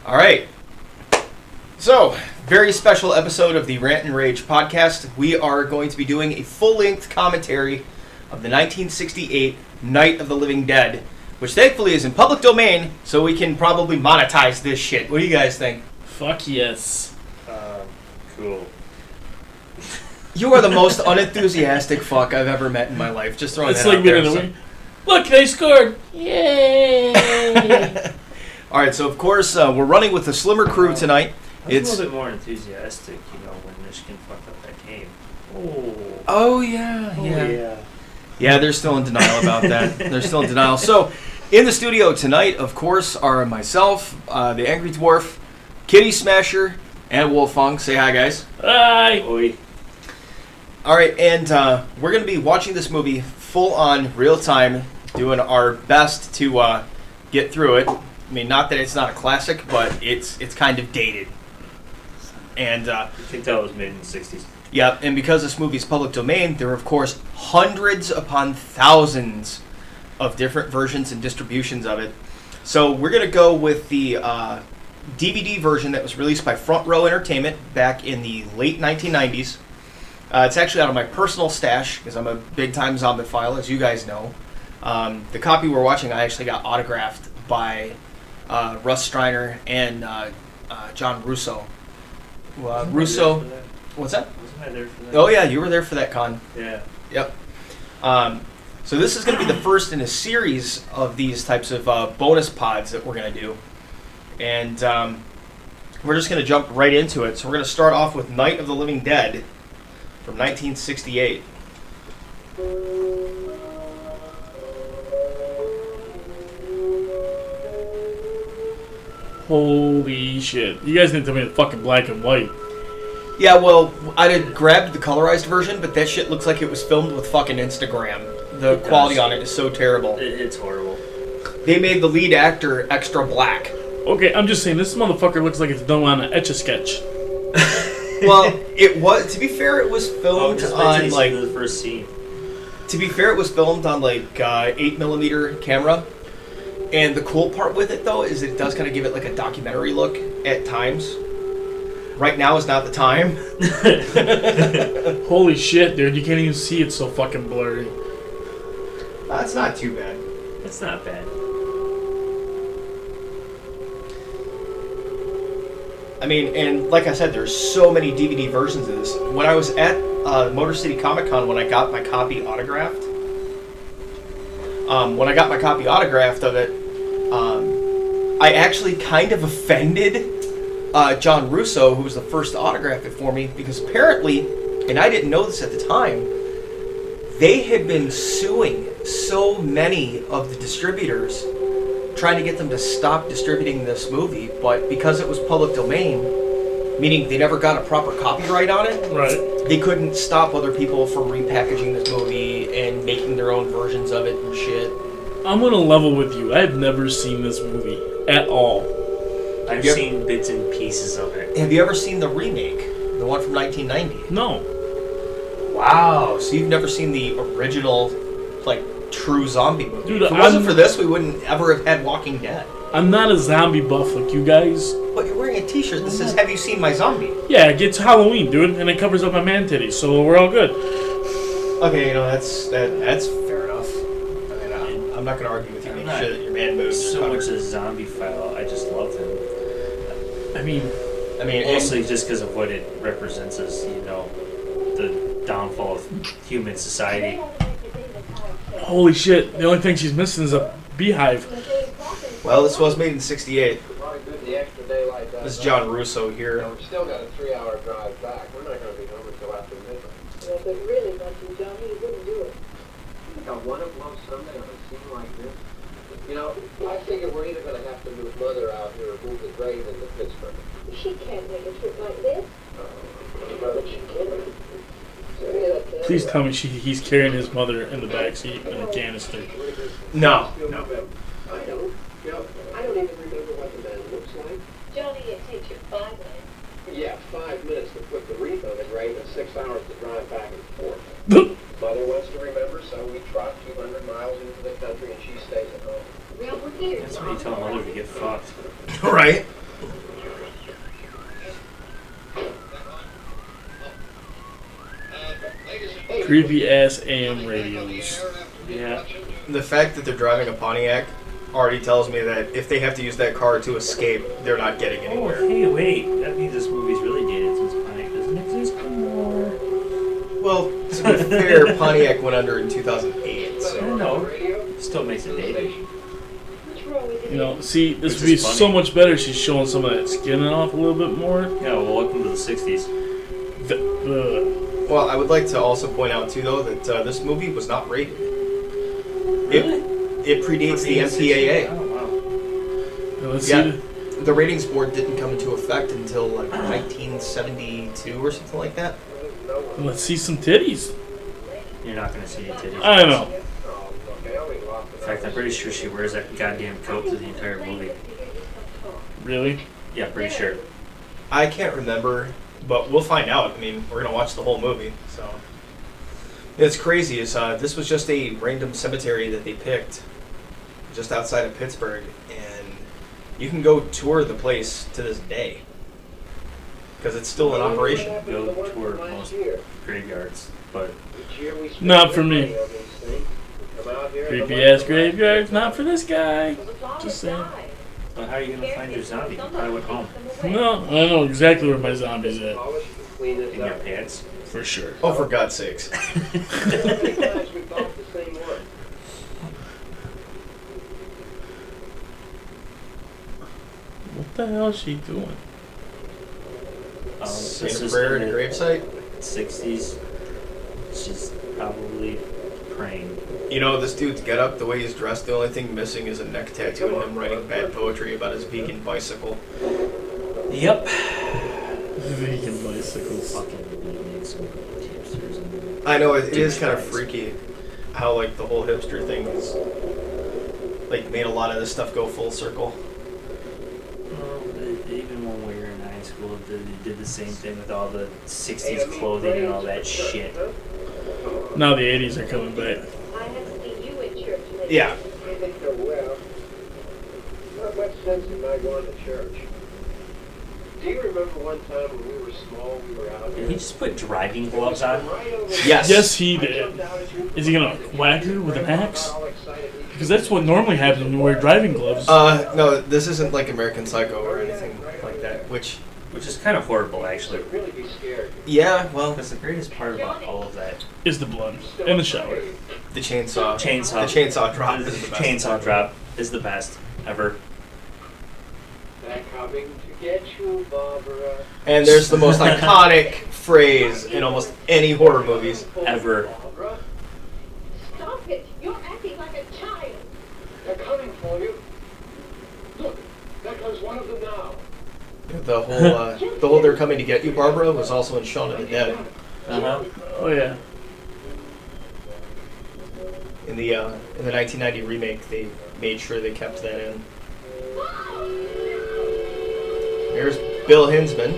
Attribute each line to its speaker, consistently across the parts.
Speaker 1: All right. So, very special episode of the Rant and Rage podcast. We are going to be doing a full-length commentary of the 1968 Night of the Living Dead, which thankfully is in public domain, so we can probably monetize this shit. What do you guys think?
Speaker 2: Fuck yes.
Speaker 3: Cool.
Speaker 1: You are the most unenthusiastic fuck I've ever met in my life. Just throwing
Speaker 2: It's
Speaker 1: that
Speaker 2: like
Speaker 1: out
Speaker 2: being
Speaker 1: there.
Speaker 2: in the wing. Look, they scored! Yay!
Speaker 1: All right, so of course we're running with a slimmer crew tonight.
Speaker 3: I was a little bit more enthusiastic, when Michigan fucked up that game.
Speaker 1: Oh yeah.
Speaker 3: Yeah.
Speaker 1: Yeah, they're still in denial about that. They're still in denial. So, in the studio tonight, of course, are myself, the Angry Dwarf, Kittysmasher, and Wolfong. Say hi, guys.
Speaker 2: Hi!
Speaker 3: Oi.
Speaker 1: All right, and we're going to be watching this movie full on, real time, doing our best to get through it. I mean, not that it's not a classic, but it's kind of dated. And
Speaker 3: I think that was made in the 60s.
Speaker 1: yeah, and because this movie is public domain, there are, of course, hundreds upon thousands of different versions and distributions of it. So we're going to go with the DVD version that was released by Front Row Entertainment back in the late 1990s. It's actually out of my personal stash, because I'm a big-time zombie-phile, as you guys know. The copy we're watching I actually got autographed by Russ Striner and John Russo. Russo... What's that?
Speaker 3: Wasn't I there for that?
Speaker 1: Oh yeah, you were there for that con.
Speaker 3: Yeah.
Speaker 1: Yep. So this is going to be the first in a series of these types of bonus pods that we're going to do. And we're just going to jump right into it. So we're going to start off with Night of the Living Dead from 1968.
Speaker 2: Holy shit. You guys need to tell me the fucking black and white.
Speaker 1: Yeah, well, I had grabbed the colorized version, but that shit looks like it was filmed with fucking Instagram. The quality on it is so terrible.
Speaker 3: It's horrible.
Speaker 1: They made the lead actor extra black.
Speaker 2: Okay, I'm just saying, this motherfucker looks like it's done on an Etch-a-Sketch.
Speaker 1: Well, it was. To be fair, it was filmed
Speaker 3: just
Speaker 1: on like.
Speaker 3: the first scene.
Speaker 1: To be fair, it was filmed on like 8mm camera, and the cool part with it though is it does kind of give it like a documentary look at times. Right now is not the time.
Speaker 2: Holy shit, dude, you can't even see it so fucking blurry.
Speaker 1: That's not too bad.
Speaker 3: It's not bad.
Speaker 1: I mean, and like I said, there's so many DVD versions of this. When I was at Motor City Comic Con, when I got my copy autographed, of it, I actually kind of offended John Russo, who was the first to autograph it for me, because apparently, and I didn't know this at the time, they had been suing so many of the distributors, trying to get them to stop distributing this movie, but because it was public domain, meaning they never got a proper copyright on it,
Speaker 2: Right.
Speaker 1: they couldn't stop other people from repackaging this movie and making their own versions of it and shit.
Speaker 2: I'm gonna level with you. I've never seen this movie at all.
Speaker 3: I've
Speaker 1: Yep.
Speaker 3: seen bits and pieces of it.
Speaker 1: Have you ever seen the remake? The one from 1990?
Speaker 2: No.
Speaker 1: Wow, so you've never seen the original, like, true zombie movie?
Speaker 2: Dude,
Speaker 1: if it wasn't for this, we wouldn't ever have had Walking Dead.
Speaker 2: I'm not a zombie buff like you guys.
Speaker 1: But you're wearing a t-shirt that says, "Have you seen my zombie?"
Speaker 2: Yeah, it gets Halloween, dude, and it covers up my man titties, so we're all good.
Speaker 1: Okay, that's fair enough. I mean, I'm not going to argue with you.
Speaker 3: I'm
Speaker 1: Make
Speaker 3: not
Speaker 1: sure that your man moves.
Speaker 3: So much a zombie file. I just love him.
Speaker 2: I mean,
Speaker 3: Mostly just because of what it represents as, the downfall of human society.
Speaker 2: holy shit, the only thing she's missing is a beehive.
Speaker 1: Well, this was made in '68. This is John Russo here.
Speaker 4: We've still got a 3-hour drive back. We're not going to be home until after midnight.
Speaker 5: Well, if it really wants you, Johnny, you wouldn't do it.
Speaker 4: A one-of-love Sunday on a scene like this? I figure we're either going to have to move Mother out here or move the grave into Pittsburgh.
Speaker 5: She can't make a trip like this.
Speaker 4: But she can.
Speaker 2: Please tell me he's carrying his mother in the backseat in a canister.
Speaker 1: No.
Speaker 4: I don't. I don't even remember what the man looks like.
Speaker 5: Johnny, it takes you 5 minutes.
Speaker 4: Yeah, 5 minutes to put the wreath on the grave and 6 hours to drive back and forth. Mother wants to remember, so we trot 200 miles into the country and she stays at home.
Speaker 5: Well, we're here.
Speaker 3: That's when you tell Mother to get fucked.
Speaker 1: Right.
Speaker 2: Creepy ass AM radios.
Speaker 3: Yeah.
Speaker 1: The fact that they're driving a Pontiac already tells me that if they have to use that car to escape, they're not getting
Speaker 3: Oh,
Speaker 1: anywhere.
Speaker 3: hey, wait. That means this movie's really dated since Pontiac doesn't exist anymore.
Speaker 1: Well, to be fair, Pontiac went under in 2008,
Speaker 3: I
Speaker 1: so...
Speaker 3: know. Still makes it dated.
Speaker 5: What's wrong with
Speaker 2: You know, see, this
Speaker 3: Which
Speaker 2: would be
Speaker 3: is funny.
Speaker 2: so much better. She's showing some of that skin off a little bit more.
Speaker 3: Yeah, well, welcome to the 60s.
Speaker 1: Well, I would like to also point out, too, though, that this movie was not rated. It predates the MPAA.
Speaker 3: Oh, wow.
Speaker 2: Let's
Speaker 1: Yeah.
Speaker 2: see.
Speaker 1: The ratings board didn't come into effect until like 1972 or something like that.
Speaker 2: Let's see some titties.
Speaker 3: You're not going to see any titties.
Speaker 2: I know.
Speaker 3: In fact, I'm pretty sure she wears that goddamn coat through the entire movie.
Speaker 2: Really?
Speaker 3: Yeah, pretty sure.
Speaker 1: I can't remember, but we'll find out. I mean, we're gonna watch the whole movie, so. It's crazy. Is this was just a random cemetery that they picked just outside of Pittsburgh, and you can go tour the place to this day because it's still in operation.
Speaker 3: Go tour most graveyards, but
Speaker 2: Not for me. Creepy ass graveyards, not for this guy. Just saying.
Speaker 3: but how are you going to find your zombie? You probably went home.
Speaker 2: No, I know exactly where my zombie's at.
Speaker 3: In your pants.
Speaker 2: For sure.
Speaker 1: Oh, for God's sakes!
Speaker 2: What the hell is she doing?
Speaker 1: Saying
Speaker 3: This
Speaker 1: a
Speaker 3: is
Speaker 1: prayer
Speaker 3: in
Speaker 1: at a
Speaker 3: the
Speaker 1: gravesite.
Speaker 3: 60s. She's probably praying.
Speaker 1: You know, this dude's get up, the way he's dressed, the only thing missing is a neck tattoo and him writing bad poetry about his vegan bicycle.
Speaker 3: Yep.
Speaker 2: Vegan bicycles.
Speaker 3: Fucking beatniks and hipsters and
Speaker 1: I know, it is kind of freaky how, like, the whole hipster thing is, like, made a lot of this stuff go full circle.
Speaker 3: Well, even when we were in high school, they did the same thing with all the 60s clothing and all that shit.
Speaker 2: Now the 80s are coming back.
Speaker 5: I haven't seen you in church lately.
Speaker 1: Yeah.
Speaker 4: Well, not much sense in my going to church. Do you remember one time when we were small, we were out
Speaker 3: Did he just put driving gloves on?
Speaker 1: Yes.
Speaker 2: Yes, he did. Is he gonna whack her with an axe? Because that's what normally happens when you wear driving gloves.
Speaker 1: No, this isn't like American Psycho or anything like that, which,
Speaker 3: Which is kind of horrible, actually.
Speaker 4: really be scared.
Speaker 1: yeah, well,
Speaker 3: Because the greatest part about all of that
Speaker 2: Is the blood in the shower.
Speaker 1: the chainsaw.
Speaker 3: chainsaw,
Speaker 1: The chainsaw drop
Speaker 3: the
Speaker 1: is the best.
Speaker 3: chainsaw drop is the best ever.
Speaker 4: They're coming to get you, Barbara.
Speaker 1: And there's the most iconic phrase in almost any horror movies.
Speaker 3: Ever.
Speaker 4: Barbara,
Speaker 5: Stop it! You're acting like a child.
Speaker 4: they're coming for you. Look, there comes one of them now.
Speaker 1: The whole "They're coming to get you, Barbara" was also in Shaun of the Dead.
Speaker 3: Uh-huh.
Speaker 2: Oh yeah.
Speaker 1: In the 1990 remake, they made sure they kept that in. There's Bill Hinsman,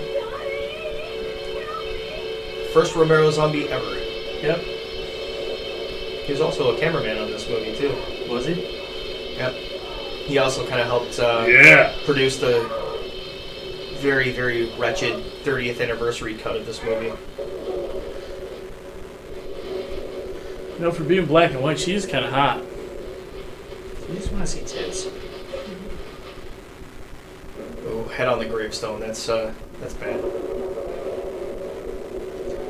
Speaker 1: first Romero zombie ever.
Speaker 3: Yep.
Speaker 1: He was also a cameraman on this movie too.
Speaker 3: Was he?
Speaker 1: Yep. He also kind of helped
Speaker 2: Yeah.
Speaker 1: produce the very, very wretched 30th anniversary cut of this movie.
Speaker 2: You know, for being black and white, she is kind of hot.
Speaker 3: You just want to see tits.
Speaker 1: Oh, head on the gravestone. That's bad.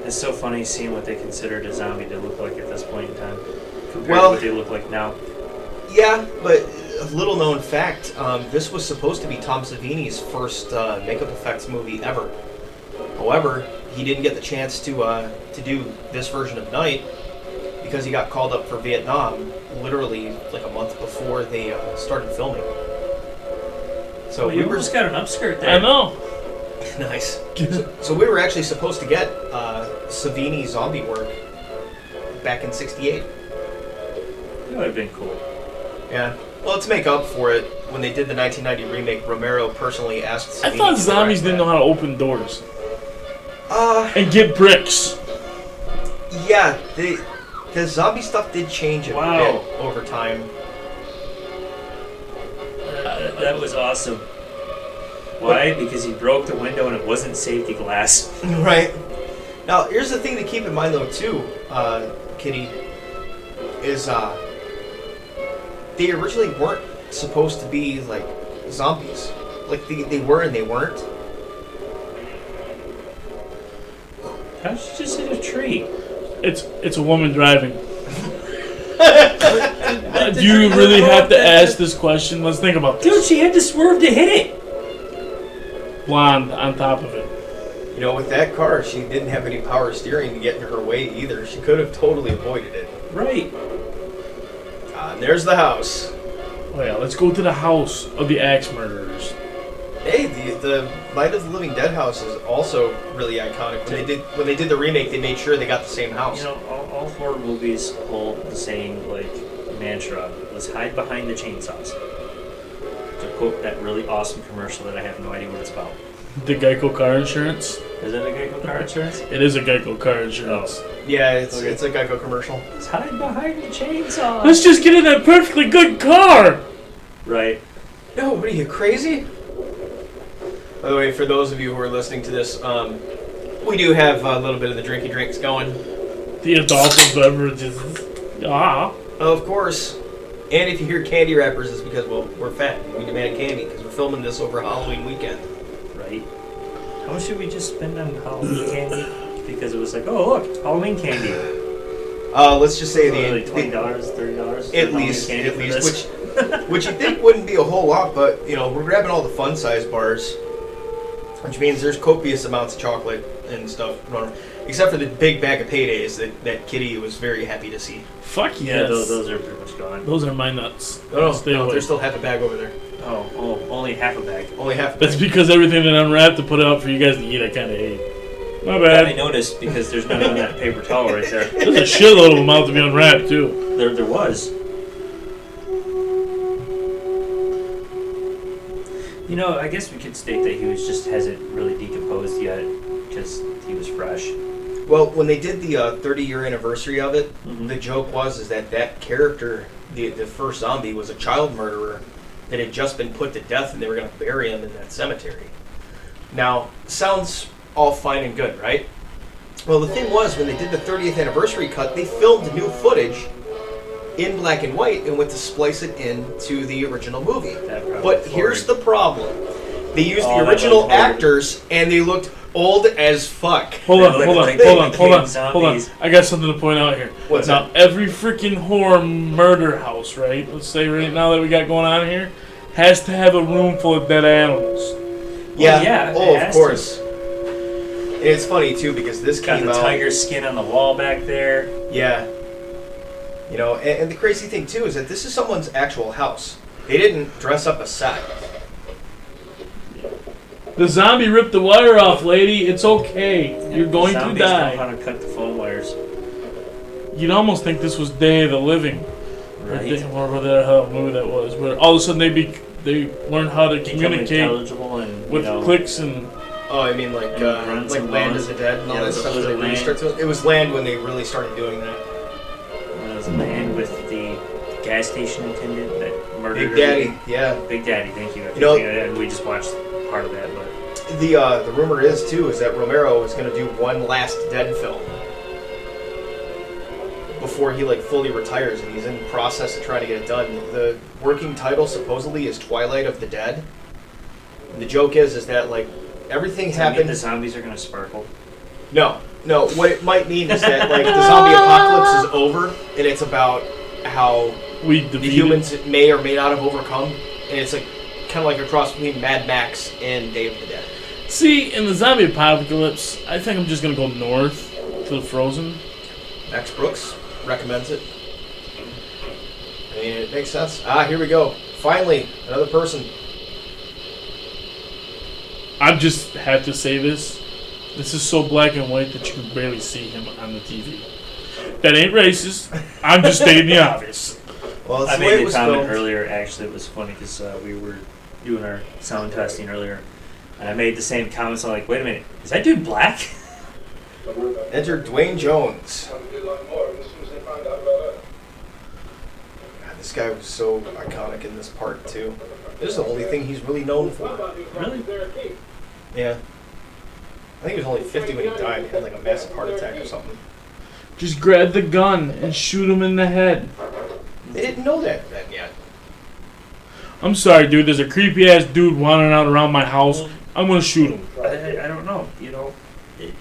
Speaker 3: It's so funny seeing what they considered a zombie to look like at this point in time compared
Speaker 1: Well-
Speaker 3: to what they look like now.
Speaker 1: Yeah, but a little known fact, this was supposed to be Tom Savini's first makeup effects movie ever. However, he didn't get the chance to do this version of Night because he got called up for Vietnam literally like a month before they started filming. So
Speaker 3: Well, you almost got an upskirt there.
Speaker 2: I know.
Speaker 1: nice. So we were actually supposed to get Savini zombie work back in '68.
Speaker 3: That would have been cool.
Speaker 1: Yeah. Well, to make up for it, when they did the 1990 remake, Romero personally asked
Speaker 2: I
Speaker 1: Savini
Speaker 2: thought
Speaker 1: to
Speaker 2: zombies
Speaker 1: direct
Speaker 2: didn't know how to open doors
Speaker 1: that.
Speaker 2: and get bricks.
Speaker 1: Yeah, the zombie stuff did change a
Speaker 3: Wow.
Speaker 1: bit over time.
Speaker 3: That was awesome. Why? Because he broke the window and it wasn't safety glass.
Speaker 1: Right. Now, here's the thing to keep in mind, though, too, Kitty, is they originally weren't supposed to be, like, zombies. Like, they were and they weren't.
Speaker 3: How'd you just hit a tree?
Speaker 2: It's a woman driving. Do you really have to ask this question? Let's think about this.
Speaker 3: Dude, she had to swerve to hit it.
Speaker 2: Blonde on top of it.
Speaker 1: You know, with that car, she didn't have any power steering to get in her way either. She could have totally avoided it.
Speaker 3: Right.
Speaker 1: And there's the house.
Speaker 2: Oh yeah, let's go to the house of the axe murderers.
Speaker 1: Hey, the Night of the Living Dead house is also really iconic. When they did the remake, they made sure they got the same house.
Speaker 3: You know, all horror movies hold the same, like, mantra. Let's hide behind the chainsaws. To quote that really awesome commercial that I have no idea what it's about.
Speaker 2: The Geico car insurance.
Speaker 3: Is it a Geico car insurance?
Speaker 2: It is a Geico car insurance.
Speaker 1: Yeah, it's
Speaker 3: Okay.
Speaker 1: a Geico commercial.
Speaker 3: Let's hide behind the chainsaws.
Speaker 2: Let's just get in that perfectly good car.
Speaker 3: Right.
Speaker 1: No, what are you, crazy? By the way, for those of you who are listening to this, we do have a little bit of the drinky drinks going.
Speaker 2: The adulterous beverages. Ah.
Speaker 1: Of course. And if you hear candy wrappers, it's because, well, we're fat. We demand candy because we're filming this over Halloween weekend.
Speaker 3: Right. How much should we just spend on Halloween candy? Because it was like, oh look, Halloween candy.
Speaker 1: Let's just say
Speaker 3: Like $20, $30.
Speaker 1: at least, which you think wouldn't be a whole lot, but you know, we're grabbing all the fun size bars, which means there's copious amounts of chocolate and stuff, except for the big bag of paydays that Kitty was very happy to see.
Speaker 2: Fuck
Speaker 3: Yeah,
Speaker 2: yes.
Speaker 3: those are pretty much gone.
Speaker 2: Those are my nuts.
Speaker 1: No,
Speaker 2: Stay
Speaker 1: no,
Speaker 2: away.
Speaker 1: there's still half a bag over there.
Speaker 3: Oh, only half a bag.
Speaker 1: Only half. A
Speaker 2: That's
Speaker 1: bag.
Speaker 2: because everything that unwrapped to put out for you guys to eat, I kind of ate. My
Speaker 3: I
Speaker 2: bad.
Speaker 3: noticed because there's none on that paper towel right there.
Speaker 2: There's a shitload of them out to be unwrapped too.
Speaker 3: There was. You know, I guess we could state that he hasn't really decomposed yet because he was fresh.
Speaker 1: Well, when they did the 30-year anniversary of it,
Speaker 3: Mhm.
Speaker 1: the joke was that character, the first zombie, was a child murderer that had just been put to death, and they were going to bury him in that cemetery. Now, sounds all fine and good, right? Well, the thing was, when they did the 30th anniversary cut, they filmed new footage in black and white and went to splice it into the original movie. But here's the problem. They used the original actors, and they looked old as fuck.
Speaker 2: Hold
Speaker 3: They
Speaker 2: on.
Speaker 3: look like they became zombies.
Speaker 2: I got something to point out here.
Speaker 1: What's
Speaker 2: now, every freaking horror murder house, right? Let's say right now that we got going on here, has to have a room full of dead animals.
Speaker 1: Yeah.
Speaker 3: yeah, it
Speaker 1: Oh, of
Speaker 3: has
Speaker 1: course. And it's funny too because this
Speaker 3: Got
Speaker 1: came
Speaker 3: the
Speaker 1: out.
Speaker 3: tiger skin on the wall back there.
Speaker 1: Yeah. You know, and the crazy thing too is that this is someone's actual house. They didn't dress up a set.
Speaker 2: The zombie ripped the wire off, lady. It's okay. You're going to
Speaker 3: Zombies know
Speaker 2: die.
Speaker 3: how to cut the phone wires.
Speaker 2: You'd almost think this was Day of the Living. Or
Speaker 3: Right.
Speaker 2: whatever the hell movie that was. Where all of a sudden they learn how to
Speaker 3: Become
Speaker 2: communicate
Speaker 3: intelligible and,
Speaker 2: with
Speaker 3: you know,
Speaker 2: clicks and...
Speaker 1: Oh, I mean like
Speaker 3: Grunts
Speaker 1: like
Speaker 3: and
Speaker 1: Land
Speaker 3: moans.
Speaker 1: of the Dead and all
Speaker 3: Yeah,
Speaker 1: that
Speaker 3: was
Speaker 1: stuff.
Speaker 3: it
Speaker 1: They really
Speaker 3: Land?
Speaker 1: started to, it was Land when they really started doing that.
Speaker 3: It was a man with the gas station attendant that murdered
Speaker 1: Big Daddy,
Speaker 3: everybody.
Speaker 1: yeah.
Speaker 3: Big Daddy, thank you.
Speaker 1: You know-
Speaker 3: And we just watched part of that, but
Speaker 1: The rumor is too is that Romero is going to do one last Dead film before he like fully retires, and he's in the process of trying to get it done. The working title supposedly is Twilight of the Dead. And the joke is that like everything
Speaker 3: does that mean
Speaker 1: happened.
Speaker 3: the zombies are gonna sparkle.
Speaker 1: No. What it might mean is that like the zombie apocalypse is over, and it's about how
Speaker 2: We
Speaker 1: the
Speaker 2: defeated...
Speaker 1: humans may or may not have overcome, and it's like kind of like a cross between Mad Max and Day of the Dead.
Speaker 2: See, in the zombie apocalypse, I think I'm just going to go north to the Frozen.
Speaker 1: Max Brooks recommends it. I mean, it makes sense. Here we go. Finally, another person.
Speaker 2: I just have to say this. This is so black and white that you can barely see him on the TV. That ain't racist. I'm just stating the obvious.
Speaker 1: Well, it's
Speaker 3: I
Speaker 1: the way it
Speaker 3: made the
Speaker 1: was
Speaker 3: comment
Speaker 1: filmed.
Speaker 3: earlier. Actually, it was funny because we were doing our sound testing earlier, and I made the same comments. I'm like, wait a minute, is that dude black?
Speaker 1: Enter Dwayne Jones.
Speaker 4: Come do like more as soon as they find out about us.
Speaker 1: God, This guy was so iconic in this part too. This is the only thing he's really known for.
Speaker 3: Really?
Speaker 1: Yeah. I think he was only 50 when he died. He had like a massive heart attack or something.
Speaker 2: Just grab the gun and shoot him in the head.
Speaker 1: They didn't know that then yet.
Speaker 2: I'm sorry, dude. There's a creepy ass dude wandering out around my house. I'm gonna shoot him.
Speaker 3: I don't know. You know, it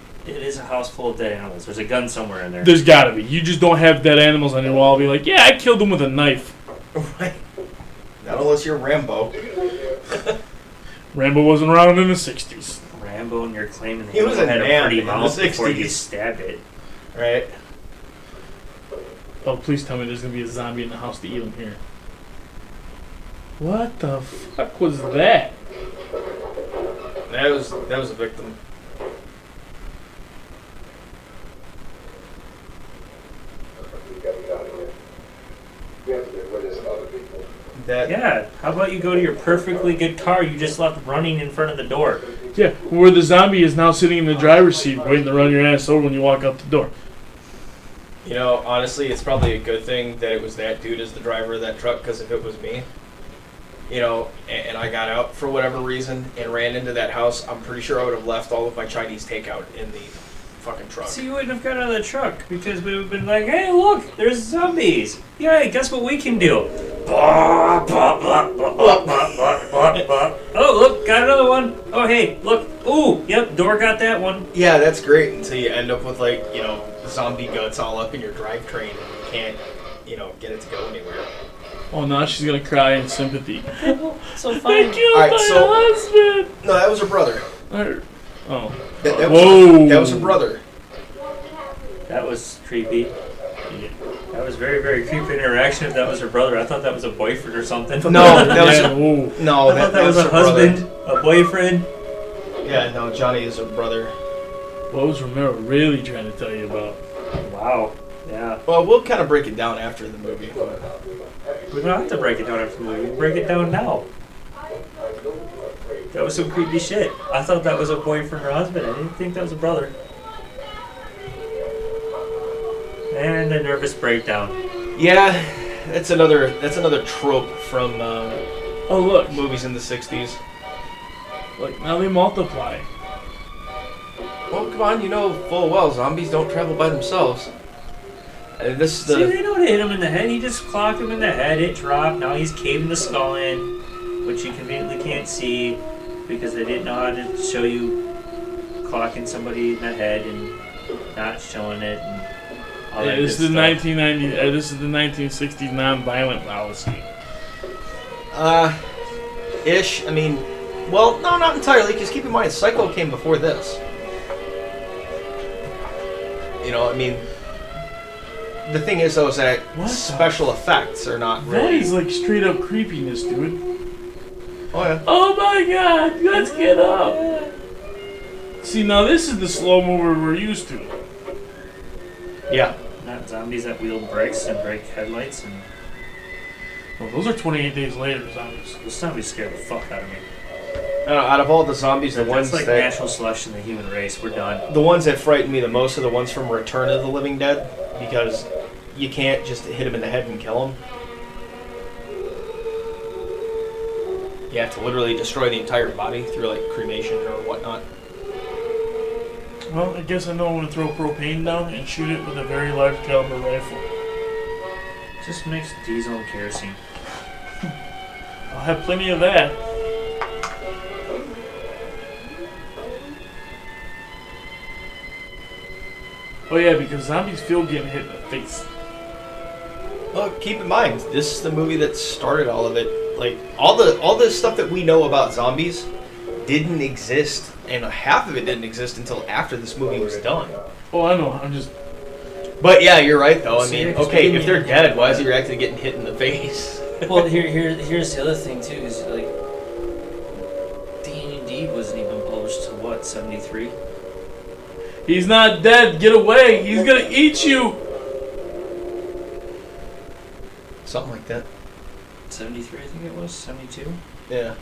Speaker 3: is a house full of dead animals. There's a gun somewhere in there.
Speaker 2: There's gotta be. You just don't have dead animals on your wall. Be like, yeah, I killed him with a knife.
Speaker 1: Right. Not unless you're Rambo.
Speaker 2: Rambo wasn't around in the 60s.
Speaker 3: Rambo, and you're claiming that
Speaker 1: He was a
Speaker 3: had
Speaker 1: man
Speaker 3: a pretty
Speaker 1: in the
Speaker 3: mouth before you
Speaker 1: 60s.
Speaker 3: stabbed it.
Speaker 1: Right.
Speaker 2: Oh, please tell me there's gonna be a zombie in the house to eat him here. What the fuck was that?
Speaker 1: That was a victim. That
Speaker 3: Yeah, how about you go to your perfectly good car you just left running in front of the door?
Speaker 2: Yeah, where the zombie is now sitting in the driver's seat waiting to run your ass over when you walk out the door.
Speaker 1: You know, honestly, it's probably a good thing that it was that dude as the driver of that truck, because if it was me, you know, and I got out for whatever reason and ran into that house, I'm pretty sure I would have left all of my Chinese takeout in the fucking truck.
Speaker 3: So you wouldn't have got out of the truck because we would have been like, hey, look, there's zombies. Yay, guess what we can do? Oh, look, got another one. Oh, hey, look. Ooh, yep, door got that one.
Speaker 1: Yeah, that's great until you end up with, like, you know, zombie guts all up in your drivetrain and you can't, you know, get it to go anywhere.
Speaker 2: Oh, now she's gonna cry in sympathy.
Speaker 3: So
Speaker 2: They
Speaker 3: fine.
Speaker 2: killed
Speaker 1: Alright,
Speaker 2: my
Speaker 1: so-
Speaker 2: husband!
Speaker 1: No, that was her brother.
Speaker 2: Oh.
Speaker 1: That
Speaker 2: Whoa.
Speaker 1: that was her brother.
Speaker 3: That was creepy. That was very, very creepy interaction if that was her brother. I thought that was a boyfriend or something.
Speaker 1: No, that was
Speaker 2: Yeah, whoa.
Speaker 1: no,
Speaker 3: I thought that was
Speaker 1: her
Speaker 3: a husband,
Speaker 1: brother.
Speaker 3: a boyfriend.
Speaker 1: Yeah, no, Johnny is her brother.
Speaker 2: What was Romero really trying to tell you about?
Speaker 3: Wow. Yeah.
Speaker 1: Well, we'll kind of break it down after the movie. But
Speaker 3: We don't have to break it down after the movie. We can break it down now. That was some creepy shit. I thought that was a boyfriend or husband. I didn't think that was a brother. And a nervous breakdown.
Speaker 1: yeah, that's another trope from
Speaker 2: Oh, look.
Speaker 1: movies in the '60s.
Speaker 2: Like, now they multiply.
Speaker 1: Well, come on, you know full well zombies don't travel by themselves. This is
Speaker 3: See,
Speaker 1: the
Speaker 3: they don't hit him in the head. He just clocked him in the head. It dropped. Now he's caving the skull in, which you conveniently can't see because they didn't know how to show you clocking somebody in the head and not showing it. And all
Speaker 2: Yeah,
Speaker 3: that
Speaker 2: this
Speaker 3: good
Speaker 2: is the
Speaker 3: stuff.
Speaker 2: 1990. This is the 1960s non-violent policy.
Speaker 1: ish. I mean, well, no, not entirely. Because keep in mind, Psycho came before this. You know, I mean, the thing is though is that
Speaker 2: What?
Speaker 1: special effects are not
Speaker 2: That
Speaker 1: really.
Speaker 2: is like straight up creepiness, dude.
Speaker 1: Oh yeah.
Speaker 2: Oh my god, let's get up. See, now this is the slow mover we're used to.
Speaker 1: Yeah.
Speaker 3: Not zombies that wield bricks and break headlights and
Speaker 2: Well, those are 28 days later zombies.
Speaker 3: those zombies scare the fuck out of me.
Speaker 1: I don't know, out of all the zombies, the ones
Speaker 3: That's like
Speaker 1: that
Speaker 3: natural selection of the human race. We're done.
Speaker 1: the ones that frighten me the most are the ones from Return of the Living Dead, because you can't just hit him in the head and kill him. You have to literally destroy the entire body through like cremation or whatnot.
Speaker 2: Well, I guess I know I'm gonna throw propane down and shoot it with a very large caliber rifle.
Speaker 3: Just mix diesel and kerosene.
Speaker 2: I'll have plenty of that. Oh yeah, because zombies feel getting hit in the face.
Speaker 1: Well, keep in mind, this is the movie that started all of it. Like all the stuff that we know about zombies didn't exist, and half of it didn't exist until after this movie was done.
Speaker 2: Oh, I know. I'm just.
Speaker 1: But yeah, you're right though. I
Speaker 3: See,
Speaker 1: mean,
Speaker 3: because
Speaker 1: okay,
Speaker 3: we
Speaker 1: if they're
Speaker 3: didn't
Speaker 1: dead,
Speaker 3: have
Speaker 1: why is
Speaker 3: that.
Speaker 1: he reacting to getting hit in the face?
Speaker 3: Well, here's the other thing too. Is like D&D wasn't even published till what, 73?
Speaker 2: He's not dead. Get away. He's gonna eat you.
Speaker 1: Something like that.
Speaker 3: 73, I think it was. 72.
Speaker 1: Yeah.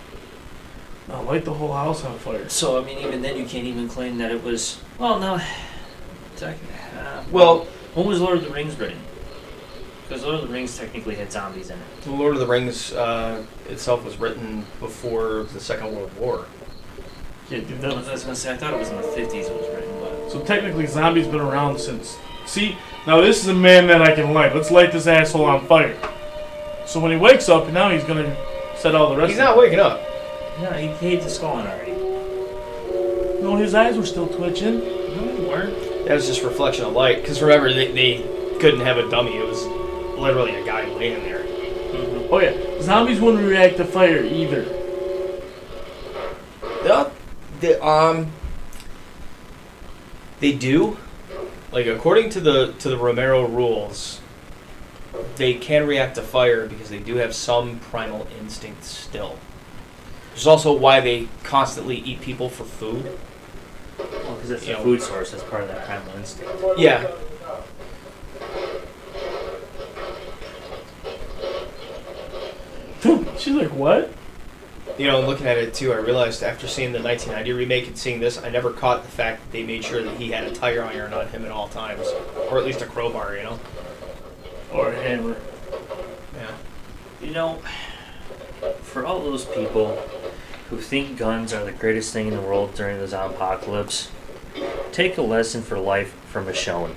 Speaker 2: I'll light the whole house on fire.
Speaker 3: So I mean, even then, you can't even claim that it was. Well, no.
Speaker 1: Well,
Speaker 3: when was Lord of the Rings written? Because Lord of the Rings technically had zombies in it.
Speaker 1: The Lord of the Rings itself was written before the Second World War.
Speaker 2: Yeah, dude,
Speaker 3: I was gonna say, I thought it was in the 50s it was written, but...
Speaker 2: so technically zombies been around since... See, now this is a man that I can light. Let's light this asshole on fire. So when he wakes up, now he's gonna set all the rest
Speaker 1: He's
Speaker 2: of
Speaker 1: not waking up.
Speaker 3: No, he caved the skull in already.
Speaker 2: No, his eyes were still twitching.
Speaker 3: No, they weren't.
Speaker 1: That was just reflection of light. Because remember, they couldn't have a dummy. It was literally a guy laying there.
Speaker 2: Oh yeah, zombies wouldn't react to fire either.
Speaker 1: They do. Like, according to the Romero rules, they can react to fire because they do have some primal instincts still. Which is also why they constantly eat people for food.
Speaker 3: Well, because it's
Speaker 1: You
Speaker 3: a
Speaker 1: know.
Speaker 3: food source, that's part of that primal instinct.
Speaker 1: Yeah.
Speaker 2: She's like, what?
Speaker 1: You know, looking at it too, I realized after seeing the 1990 remake and seeing this, I never caught the fact that they made sure that he had a tire iron on him at all times. Or at least a crowbar, you know?
Speaker 2: Or a hammer.
Speaker 1: Yeah.
Speaker 3: You know, for all those people who think guns are the greatest thing in the world during the zombie apocalypse, take a lesson for life from Michonne.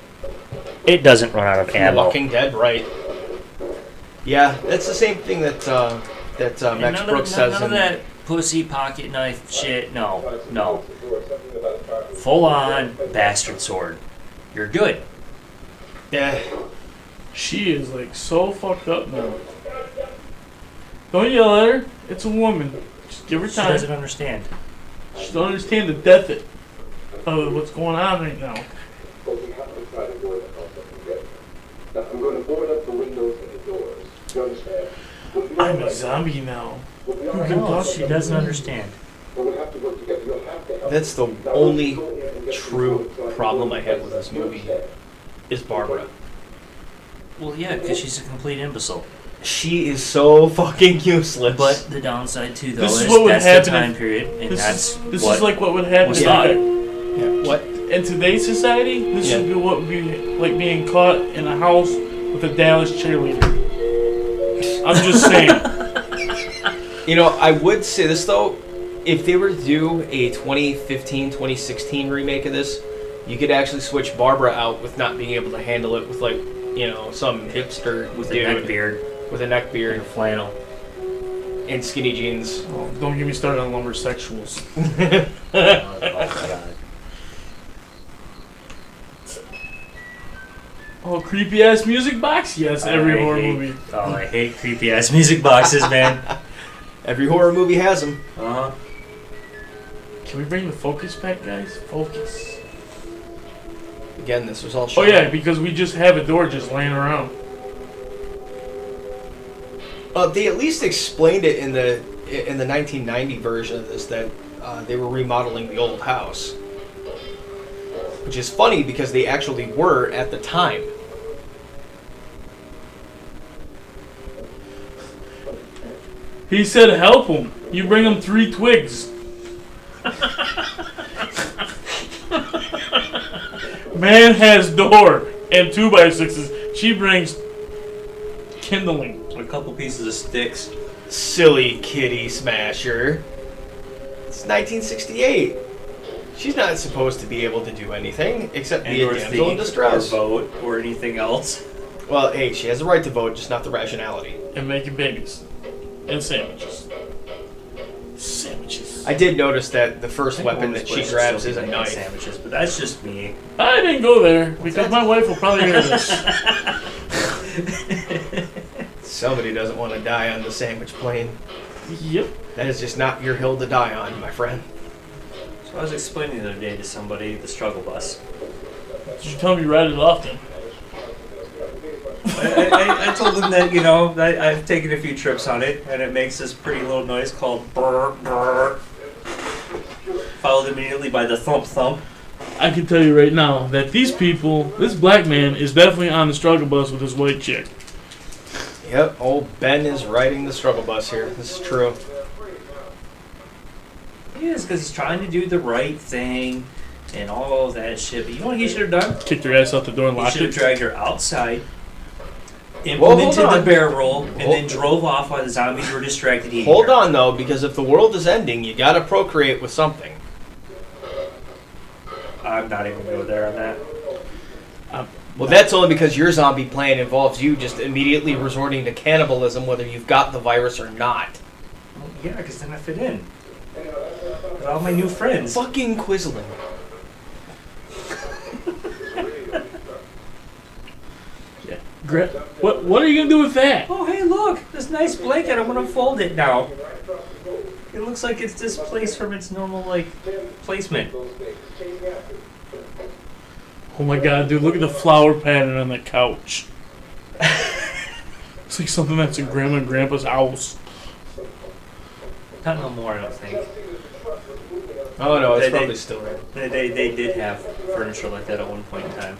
Speaker 3: It doesn't run out of
Speaker 1: From
Speaker 3: ammo.
Speaker 1: The Walking Dead, right. Yeah, that's the same thing that
Speaker 3: And
Speaker 1: Max Brooks says
Speaker 3: none
Speaker 1: in...
Speaker 3: of that pussy pocket knife shit. No, no. Full on bastard sword. You're good.
Speaker 1: Yeah.
Speaker 2: She is like so fucked up now. Don't yell at her. It's a woman. Just give her
Speaker 3: She
Speaker 2: time.
Speaker 3: doesn't understand.
Speaker 2: She don't understand the depth of what's going on right now.
Speaker 4: But we have to try to door the house up and get it. Now, I'm going to board up the windows and the doors. You understand?
Speaker 2: I'm a zombie now.
Speaker 4: We'll be all
Speaker 2: You
Speaker 4: right.
Speaker 2: can
Speaker 3: No,
Speaker 2: talk
Speaker 3: she
Speaker 2: to
Speaker 3: doesn't
Speaker 2: me.
Speaker 3: understand.
Speaker 4: But we have to work together. You'll have to help.
Speaker 1: That's the
Speaker 4: Now,
Speaker 1: only
Speaker 4: go in and get
Speaker 1: true
Speaker 4: the doors
Speaker 1: problem I
Speaker 4: so
Speaker 1: have with this movie is Barbara.
Speaker 3: Well, yeah, because she's a complete imbecile.
Speaker 1: She is so fucking useless.
Speaker 3: But the downside too, though,
Speaker 2: This is
Speaker 3: is
Speaker 2: what would
Speaker 3: that's
Speaker 2: happen
Speaker 3: the time
Speaker 2: if-
Speaker 3: period, and
Speaker 2: This
Speaker 3: that's
Speaker 2: is like what would happen
Speaker 3: was
Speaker 2: in,
Speaker 3: thought.
Speaker 1: Yeah, what?
Speaker 2: in today's society. This
Speaker 1: Yeah.
Speaker 2: would be what would be like being caught in a house with a Dallas cheerleader. I'm just saying.
Speaker 1: You know, I would say this though, if they were to do a 2015, 2016 remake of this, you could actually switch Barbara out with not being able to handle it with like, you know, some hipster
Speaker 3: with a
Speaker 1: dude
Speaker 3: neck beard
Speaker 1: with a neck
Speaker 3: and
Speaker 1: beard
Speaker 3: a flannel.
Speaker 1: and skinny jeans.
Speaker 2: Oh, don't get me started on lumbersexuals.
Speaker 3: Oh, God.
Speaker 2: Oh, creepy ass music box? Yes, every horror movie.
Speaker 3: Oh, I hate creepy ass music boxes, man.
Speaker 1: Every horror movie has them.
Speaker 3: Uh-huh.
Speaker 2: Can we bring the focus back, guys? Focus.
Speaker 1: Again, this was all
Speaker 2: Oh
Speaker 1: shot.
Speaker 2: yeah, because we just have a door just laying around.
Speaker 1: They at least explained it in the 1990 version of this that they were remodeling the old house, which is funny because they actually were at the time.
Speaker 2: He said help him. You bring him 3 twigs. Man has door and 2x6s. She brings kindling.
Speaker 3: A couple pieces of sticks.
Speaker 1: Silly Kittysmasher. It's 1968. She's not supposed to be able to do anything except be a
Speaker 3: or
Speaker 1: damsel in
Speaker 3: think,
Speaker 1: distress.
Speaker 3: or vote, or anything else.
Speaker 1: Well, hey, she has the right to vote, just not the rationality.
Speaker 2: And making babies. And sandwiches. Sandwiches.
Speaker 1: I did notice that the first weapon
Speaker 3: Women's
Speaker 1: that she
Speaker 3: Bush
Speaker 1: grabs
Speaker 3: still
Speaker 1: is a
Speaker 3: be making
Speaker 1: knife.
Speaker 3: Sandwiches, but that's just me.
Speaker 2: I didn't go there because my wife will probably hear this.
Speaker 1: Somebody doesn't want to die on the sandwich plane.
Speaker 2: Yep.
Speaker 1: That is just not your hill to die on, my friend.
Speaker 3: So I was explaining the other day to somebody the struggle bus.
Speaker 2: Did you tell me you ride it often?
Speaker 3: I told them that, you know, I've taken a few trips on it, and it makes this pretty little noise called brr, brr. Followed immediately by the thump thump.
Speaker 2: I can tell you right now that these people, this black man is definitely on the struggle bus with his white chick.
Speaker 1: Yep, old Ben is riding the struggle bus here. This is true.
Speaker 3: Yes, because he's trying to do the right thing and all of that shit. But you know what he should have done?
Speaker 2: Kicked her ass out the door and
Speaker 3: He
Speaker 2: locked
Speaker 3: should have
Speaker 2: it.
Speaker 3: dragged her outside, implemented
Speaker 1: hold
Speaker 3: the
Speaker 1: on.
Speaker 3: bear roll, and
Speaker 1: Hold-
Speaker 3: then drove off while the zombies were distracted eating
Speaker 1: Hold
Speaker 3: her.
Speaker 1: on, though, because if the world is ending, you gotta procreate with something.
Speaker 3: I'm not even going to go there on that.
Speaker 1: Well, that's only because your zombie plan involves you just immediately resorting to cannibalism, whether you've got the virus or not.
Speaker 3: Well, yeah, because then I fit in. With all my new friends.
Speaker 1: Fucking Quisling.
Speaker 2: What are you gonna do with that?
Speaker 3: Oh, hey, look! This nice blanket. I'm going to fold it now. It looks like it's displaced from its normal, like, placement.
Speaker 2: Oh my god, dude, look at the flower pattern on the couch. It's like something that's in Grandma and Grandpa's house.
Speaker 3: Not no more, I don't think.
Speaker 1: Oh no, it's
Speaker 3: They-
Speaker 1: probably
Speaker 3: they-
Speaker 1: still there.
Speaker 3: They did have furniture like that at one point in time.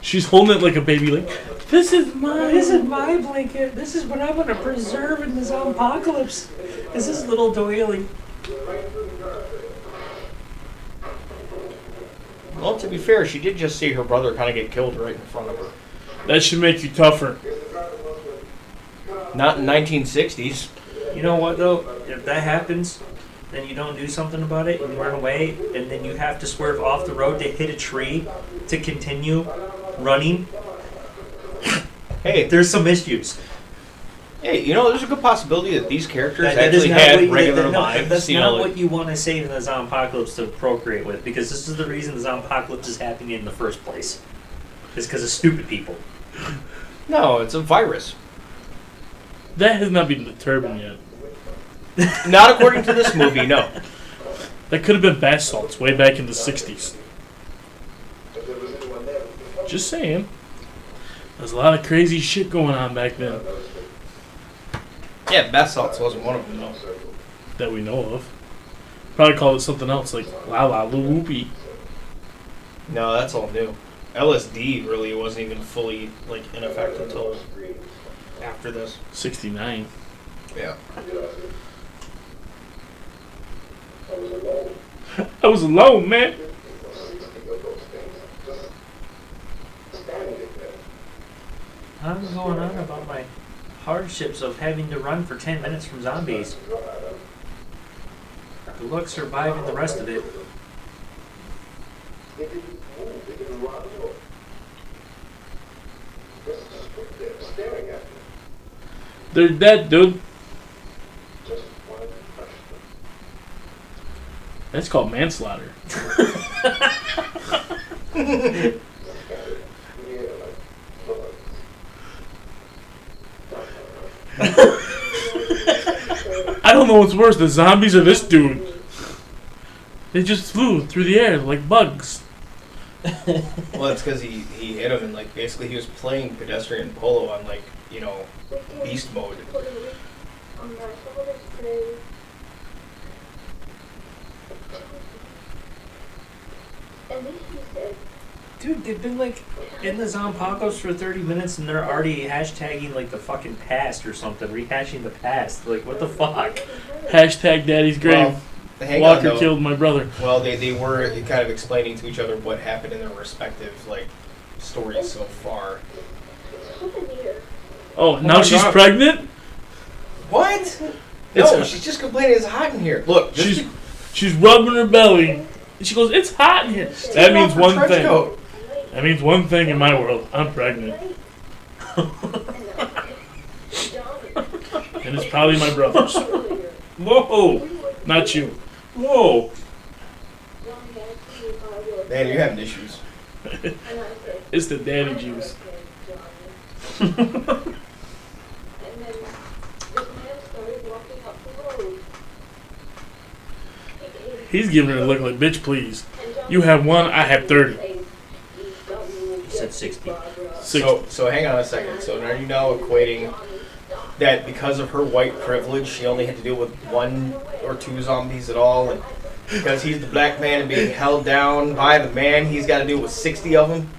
Speaker 2: She's holding it like a baby, like, this is mine.
Speaker 3: This is my blanket. This is what I'm going to preserve in this apocalypse. This is little doily.
Speaker 1: Well, to be fair, she did just see her brother kind of get killed right in front of her.
Speaker 2: That should make you tougher.
Speaker 1: Not in 1960s.
Speaker 3: You know what, though? If that happens, then you don't do something about it and you run away, and then you have to swerve off the road to hit a tree to continue running.
Speaker 1: Hey,
Speaker 3: There's some issues.
Speaker 1: hey, you know, there's a good possibility that these characters
Speaker 3: That is
Speaker 1: actually
Speaker 3: not
Speaker 1: had
Speaker 3: what you-
Speaker 1: regular
Speaker 3: that- no,
Speaker 1: lives.
Speaker 3: That's
Speaker 1: You
Speaker 3: not
Speaker 1: know,
Speaker 3: what you want to save in the zompocalypse to procreate with, because this is the reason the zompocalypse is happening in the first place. It's because of stupid people.
Speaker 1: no, it's a virus.
Speaker 2: That has not been determined yet.
Speaker 1: Not according to this movie, no.
Speaker 2: That could have been bath salts way back in the 60s. Just saying. There's a lot of crazy shit going on back then
Speaker 1: Yeah, bath salts wasn't one of them, though.
Speaker 2: that we know of. Probably called it something else, like la la lu whoopie.
Speaker 1: No, that's all new. LSD really wasn't even fully like in effect until after this.
Speaker 2: 69.
Speaker 1: Yeah.
Speaker 2: I was alone, man.
Speaker 3: I'm going on about my hardships of having to run for 10 minutes from zombies. Good luck surviving the rest of it.
Speaker 2: They're dead, dude. That's called manslaughter. I don't know what's worse, the zombies or this dude. They just flew through the air like bugs.
Speaker 1: Well, that's because he hit him and like basically he was playing pedestrian polo on like, you know, beast mode.
Speaker 5: At least you said,
Speaker 3: Dude, they've been like in the zompocalypse for 30 minutes and they're already hashtagging like the fucking past or something, rehashing the past. Like, what the fuck?
Speaker 2: Hashtag daddy's grave.
Speaker 1: Well, hang on,
Speaker 2: Walker
Speaker 1: though.
Speaker 2: killed my brother.
Speaker 1: Well, they were kind of explaining to each other what happened in their respective like stories so far.
Speaker 5: it's hot in here.
Speaker 2: Oh,
Speaker 1: my
Speaker 2: now she's
Speaker 1: God.
Speaker 2: pregnant?
Speaker 1: What?
Speaker 2: It's-
Speaker 1: No, she's just complaining it's hot in here. Look, just
Speaker 2: She's rubbing her belly. And she goes, it's hot in here.
Speaker 1: take
Speaker 2: That
Speaker 1: off
Speaker 2: means
Speaker 1: her
Speaker 2: one
Speaker 1: trench
Speaker 2: thing.
Speaker 1: coat.
Speaker 2: That means one thing in my world. I'm pregnant. And it's probably my brother's. Whoa! Not you. Whoa!
Speaker 1: Man, you're having issues.
Speaker 2: It's the daddy juice.
Speaker 5: And then this man started walking up the road.
Speaker 2: He's giving her a look like, bitch, please. You have one, I have 30.
Speaker 3: You said 60.
Speaker 1: So hang on a second. So are you now equating that because of her white privilege, she only had to deal with one or two zombies at all, and because he's the black man and being held down by the man, he's got to deal with 60 of them?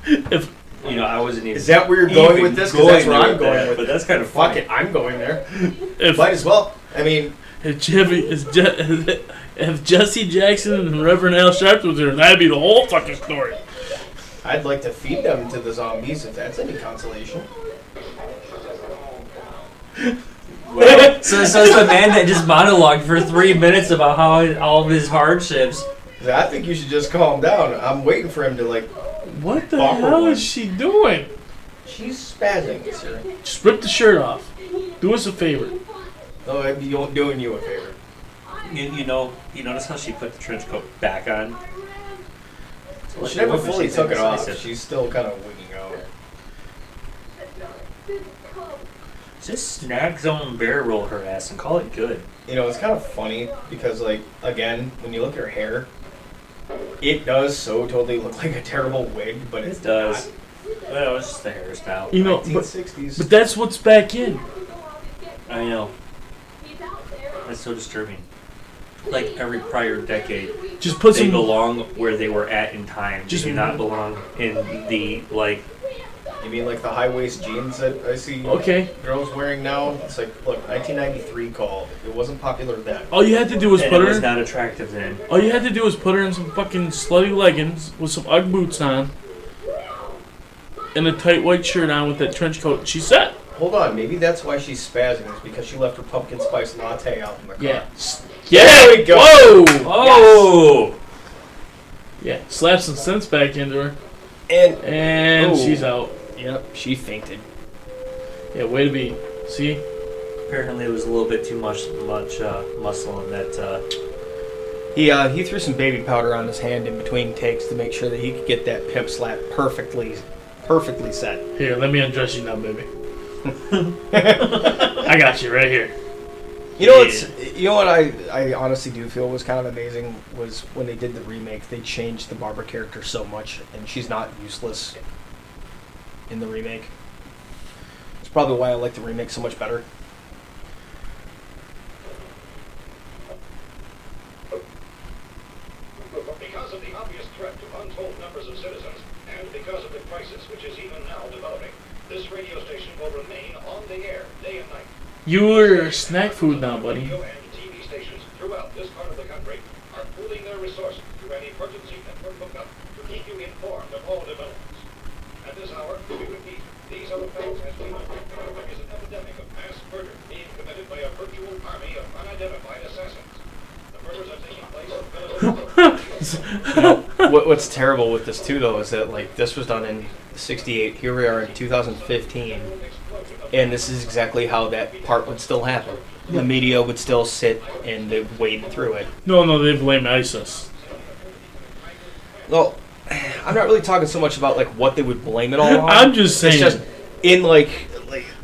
Speaker 2: If
Speaker 3: You know, I wasn't even.
Speaker 1: Is that where you're going
Speaker 3: even
Speaker 1: with this? Because that's where
Speaker 3: going
Speaker 1: I'm going
Speaker 3: that,
Speaker 1: with
Speaker 3: but
Speaker 1: it.
Speaker 3: that's kind of
Speaker 1: Fuck
Speaker 3: funny.
Speaker 1: it, I'm going there.
Speaker 2: if
Speaker 1: Might as well. I mean,
Speaker 2: if Jesse Jackson and Reverend Al Sharpton was there, that'd be the whole fucking story.
Speaker 1: I'd like to feed them to the zombies if that's any consolation.
Speaker 3: So it's the man that just monologued for 3 minutes about how all of his hardships.
Speaker 1: I think you should just calm down. I'm waiting for him to like.
Speaker 2: What the
Speaker 1: Bumper
Speaker 2: hell
Speaker 1: one.
Speaker 2: is she doing?
Speaker 1: She's spazzing, sir.
Speaker 2: Just rip the shirt off. Do us a favor.
Speaker 1: Oh, I'd be doing you a favor.
Speaker 3: You notice how she put the trench coat back on?
Speaker 1: Well, she never fully took it off. She's still kind of wigging out.
Speaker 3: Just snag zone and barrel roll her ass and call it good.
Speaker 1: You know, it's kind of funny because, like, again, when you look at her hair, it does so totally look like a terrible wig, but
Speaker 3: It does. Well, it's just the hairstyle.
Speaker 2: You know,
Speaker 1: 1960s.
Speaker 2: but that's what's back in.
Speaker 3: I know. That's so disturbing. Like every prior decade,
Speaker 2: Just put
Speaker 3: they
Speaker 2: some.
Speaker 3: belong where they were at in time.
Speaker 2: Just-
Speaker 3: They do not belong in the, like,
Speaker 1: You mean like the high waist jeans that I see
Speaker 2: Okay.
Speaker 1: girls wearing now? It's like, look, 1993 called. It wasn't popular then.
Speaker 2: All you had to do was
Speaker 3: and
Speaker 2: put
Speaker 3: it
Speaker 2: her.
Speaker 3: was not attractive then.
Speaker 2: All you had to do was put her in some fucking slutty leggings with some Ugg boots on, and a tight white shirt on with that trench coat. She's set.
Speaker 1: Hold on, maybe that's why she's spazzing. It's because she left her pumpkin spice latte out in the car.
Speaker 2: Yeah. Yeah.
Speaker 1: There we go.
Speaker 2: Whoa.
Speaker 3: Oh!
Speaker 2: Yeah. Slap some sense back into her,
Speaker 1: And
Speaker 2: and
Speaker 1: Ooh.
Speaker 2: she's out.
Speaker 1: yep, she fainted.
Speaker 2: Yeah. Way to be. See.
Speaker 3: Apparently, it was a little bit too much muscle in that.
Speaker 1: He threw some baby powder on his hand in between takes to make sure that he could get that pimp slap perfectly set.
Speaker 2: Here, let me undress you now, baby. I got you right here.
Speaker 1: You know what I honestly do feel was kind of amazing was when they did the remake, they changed the Barbara character so much, and she's not useless in the remake. It's probably why I like the remake so much better.
Speaker 4: Because of the obvious threat to untold numbers of citizens, and because of the crisis which is even now developing, this radio station will remain on the air day and night.
Speaker 2: You're snack food now, buddy.
Speaker 4: Radio and TV stations throughout this part of the country are pooling their resources through an emergency network hookup to keep you informed of all developments. At this hour, we repeat, these are the facts as we know. There is an epidemic of mass murder being committed by a virtual army of unidentified assassins. The murders are taking place in
Speaker 1: What's terrible with this too, though, is that like this was done in '68. Here we are in 2015, and this is exactly how that part would still happen. The media would still sit and they wade through it.
Speaker 2: No, they blame ISIS.
Speaker 1: Well, I'm not really talking so much about like what they would blame it all on.
Speaker 2: I'm just saying.
Speaker 1: It's just in like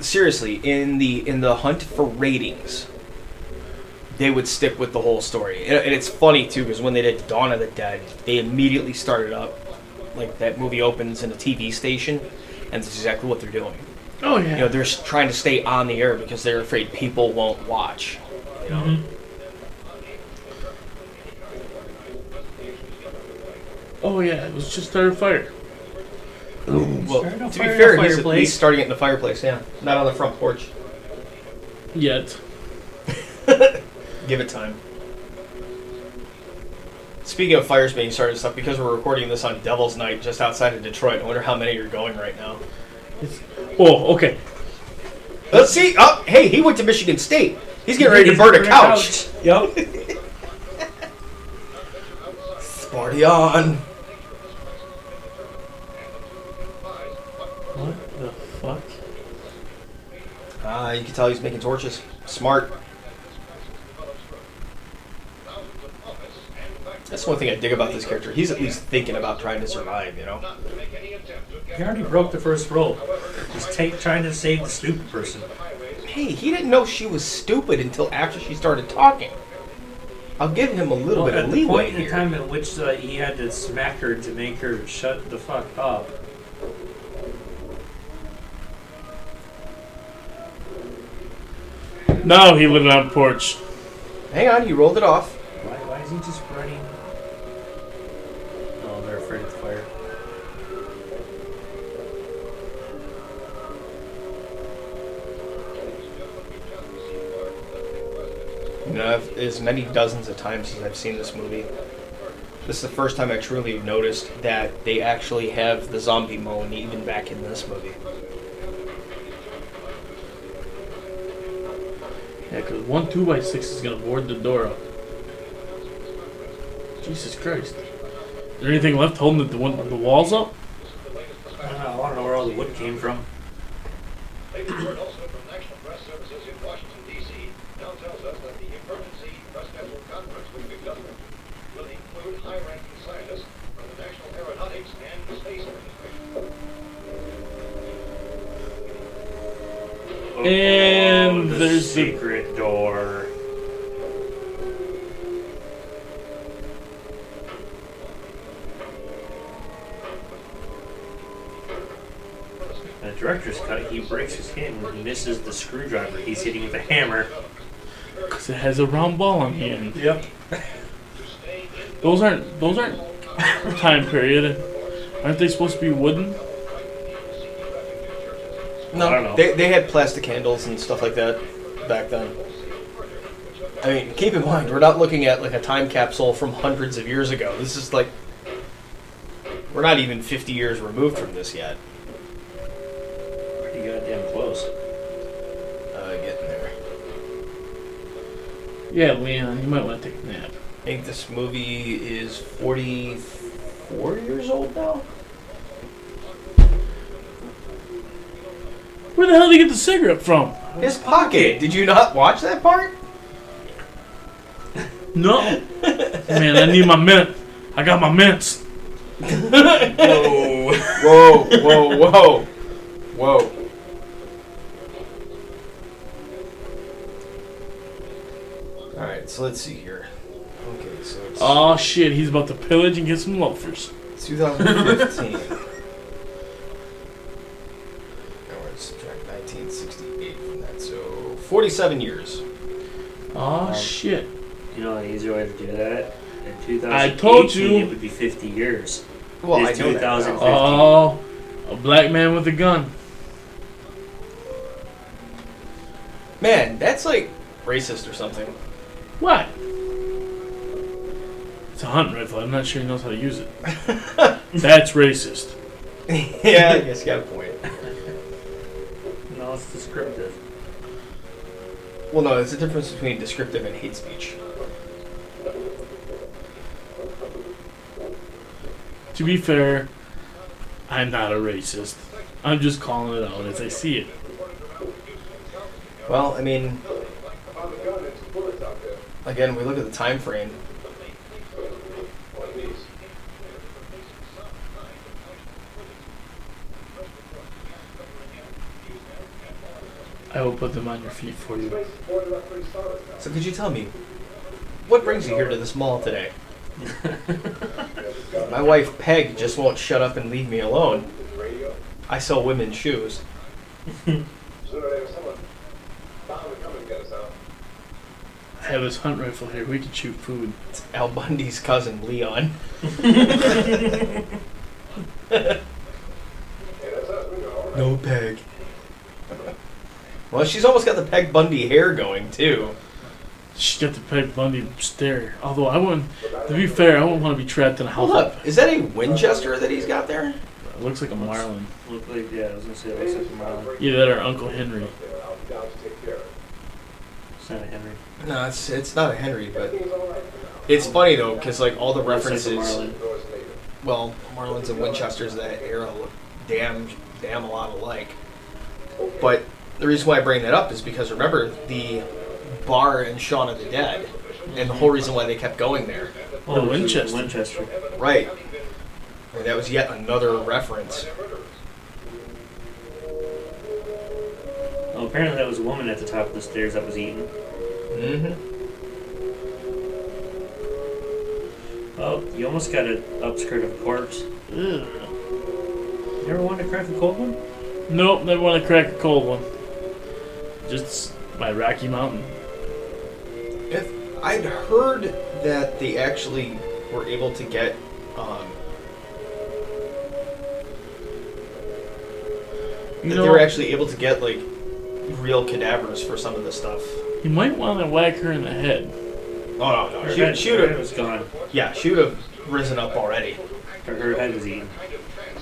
Speaker 1: seriously in the hunt for ratings, they would stick with the whole story. And it's funny too because when they did Dawn of the Dead, they immediately started up like that movie opens in a TV station, and that's exactly what they're doing.
Speaker 2: Oh yeah.
Speaker 1: You know, they're trying to stay on the air because they're afraid people won't watch. You know.
Speaker 2: Mhm. Oh yeah, it was just started fire.
Speaker 1: Well,
Speaker 3: Starting a
Speaker 1: to be
Speaker 3: fire in
Speaker 1: fair,
Speaker 3: the
Speaker 1: he's at
Speaker 3: fireplace.
Speaker 1: least starting it in the fireplace. Yeah, not on the front porch.
Speaker 2: Yet.
Speaker 1: Give it time. Speaking of fires being started and stuff, because we're recording this on Devil's Night just outside of Detroit, I wonder how many are going right now.
Speaker 2: Oh, okay.
Speaker 1: Let's see. Oh, hey, he went to Michigan State. He's getting ready to burn a couch.
Speaker 3: Yep.
Speaker 1: Party on.
Speaker 2: What the fuck?
Speaker 1: You can tell he's making torches. Smart. That's one thing I dig about this character. He's at least thinking about trying to survive, you know?
Speaker 3: He already broke the first rule. Just trying to save the stupid person.
Speaker 1: Hey, he didn't know she was stupid until after she started talking. I'll give him a little bit of
Speaker 3: at the
Speaker 1: leeway
Speaker 3: point in
Speaker 1: here.
Speaker 3: time in which he had to smack her to make her shut the fuck up.
Speaker 2: Now he lit it on the porch.
Speaker 1: Hang on, you rolled it off.
Speaker 3: Why is he just running? Oh, they're afraid of the fire.
Speaker 1: You know, as many dozens of times as I've seen this movie, This is the first time I truly noticed that they actually have the zombie moan even back in this movie.
Speaker 2: Yeah, because 1 2x6 is going to board the door up. Jesus Christ. Is there anything left holding the walls up?
Speaker 3: I don't know where all the wood came from.
Speaker 4: A report also from National Press Services in Washington, D.C. now tells us that the emergency presidential conference which we've just mentioned will include high-ranking scientists from the National Aeronautics and Space Administration.
Speaker 2: And
Speaker 3: the
Speaker 2: there's the-
Speaker 3: secret door. In the director's cut, he breaks his hand when he misses the screwdriver he's hitting with a hammer.
Speaker 2: Because it has a round ball on the end.
Speaker 3: Yep.
Speaker 2: Those aren't time period. Aren't they supposed to be wooden?
Speaker 1: No,
Speaker 2: I don't know.
Speaker 1: They had plastic handles and stuff like that back then. I mean, keep in mind, we're not looking at like a time capsule from hundreds of years ago. This is like, we're not even 50 years removed from this yet.
Speaker 3: Pretty goddamn close.
Speaker 1: Getting there.
Speaker 2: Yeah, Leon, you might want to take a nap.
Speaker 1: I think this movie is 44 years old now.
Speaker 2: Where the hell did he get the cigarette from?
Speaker 1: His pocket. Did you not watch that part?
Speaker 2: No. Man, I need my mint. I got my mints.
Speaker 3: Whoa.
Speaker 1: Whoa, whoa, whoa, whoa. All right, so let's see here. Okay, so it's
Speaker 2: Oh shit, he's about to pillage and get some loafers.
Speaker 1: 2015. Now we're going to subtract 1968 from that, so 47 years.
Speaker 2: Oh shit.
Speaker 3: You know an easier way to do that? In 2018,
Speaker 2: I told you.
Speaker 3: it would be 50 years.
Speaker 1: Well, I
Speaker 3: It's
Speaker 1: know that
Speaker 3: 2015.
Speaker 1: now.
Speaker 2: Oh, a black man with a gun.
Speaker 1: Man, that's like racist or something.
Speaker 2: What? It's a hunting rifle. I'm not sure he knows how to use it. That's racist.
Speaker 1: Yeah, I guess you got a point.
Speaker 3: No, it's descriptive.
Speaker 1: Well, no, there's a difference between descriptive and hate speech.
Speaker 2: To be fair, I'm not a racist. I'm just calling it out as I see it.
Speaker 1: Well, I mean, again, we look at the time frame.
Speaker 2: I will put them on your feet for you.
Speaker 1: So could you tell me, what brings you here to this mall today? My wife Peg just won't shut up and leave me alone. I sell women's shoes.
Speaker 2: I have this hunt rifle here. We can shoot food.
Speaker 1: It's Al Bundy's cousin, Leon. No Peg. Well, she's almost got the Peg Bundy hair going, too.
Speaker 2: She's got the Peg Bundy stare. Although I wouldn't, to be fair, I wouldn't want to be trapped in a house.
Speaker 1: Hold up. Is that a Winchester that he's got there?
Speaker 2: It looks like a Marlin.
Speaker 3: Look like, yeah, I was gonna say it looks like a Marlin.
Speaker 2: Either that or Uncle Henry.
Speaker 3: It's not a Henry.
Speaker 1: No, it's not a Henry, but it's funny though, because like all the
Speaker 3: Looks like a
Speaker 1: references,
Speaker 3: Marlin.
Speaker 1: well, Marlins and Winchesters of that era look damn a lot alike. But the reason why I bring that up is because remember the bar in Shaun of the Dead, and the whole reason why they kept going there,
Speaker 2: The Winchester.
Speaker 3: Winchester.
Speaker 1: right? And that was yet another reference.
Speaker 3: Well, apparently that was a woman at the top of the stairs that was eating.
Speaker 1: Mm-hmm.
Speaker 3: Oh, you almost got an upskirt of a corpse.
Speaker 2: Ugh.
Speaker 3: You ever wanted to crack a cold one?
Speaker 2: Nope, never want to crack a cold one. Just by Rocky Mountain.
Speaker 1: If I'd heard that they actually were able to get
Speaker 2: You
Speaker 1: that
Speaker 2: know,
Speaker 1: they were actually able to get like real cadavers for some of the stuff.
Speaker 2: you might want to whack her in the head.
Speaker 1: Oh no,
Speaker 3: Her
Speaker 1: she
Speaker 3: head
Speaker 1: would have.
Speaker 3: was gone.
Speaker 1: Yeah, she would have risen up already.
Speaker 3: Her head was eaten.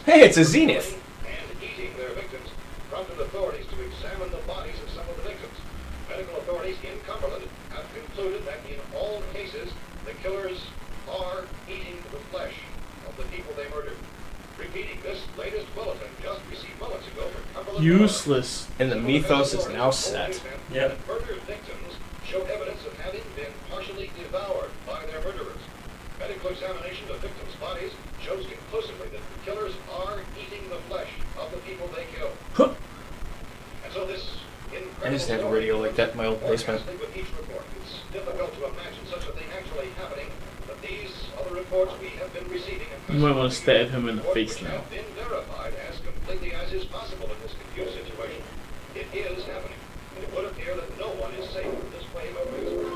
Speaker 1: Hey, it's a zenith.
Speaker 4: And eating their victims prompted authorities to examine the bodies of some of the victims. Medical authorities in Cumberland have concluded that in all cases, the killers are eating the flesh of the people they murdered. Repeating this latest bulletin just received moments ago from Cumberland.
Speaker 2: Useless.
Speaker 1: And the mythos is now set.
Speaker 3: Yep.
Speaker 4: Murder victims show evidence of having been partially devoured by their murderers. Medical examination of victims' bodies shows conclusively that the killers are eating the flesh of the people they killed.
Speaker 2: Huh.
Speaker 4: And so this
Speaker 1: I used to have a radio like that in my old basement.
Speaker 4: With each report, it's difficult to imagine such a thing actually happening, but these other reports we have been receiving.
Speaker 2: You might want to stab him in the face now.
Speaker 4: Have been verified as completely as is possible in this confused situation. It is happening. And it would appear that no one is safe from this wave of news.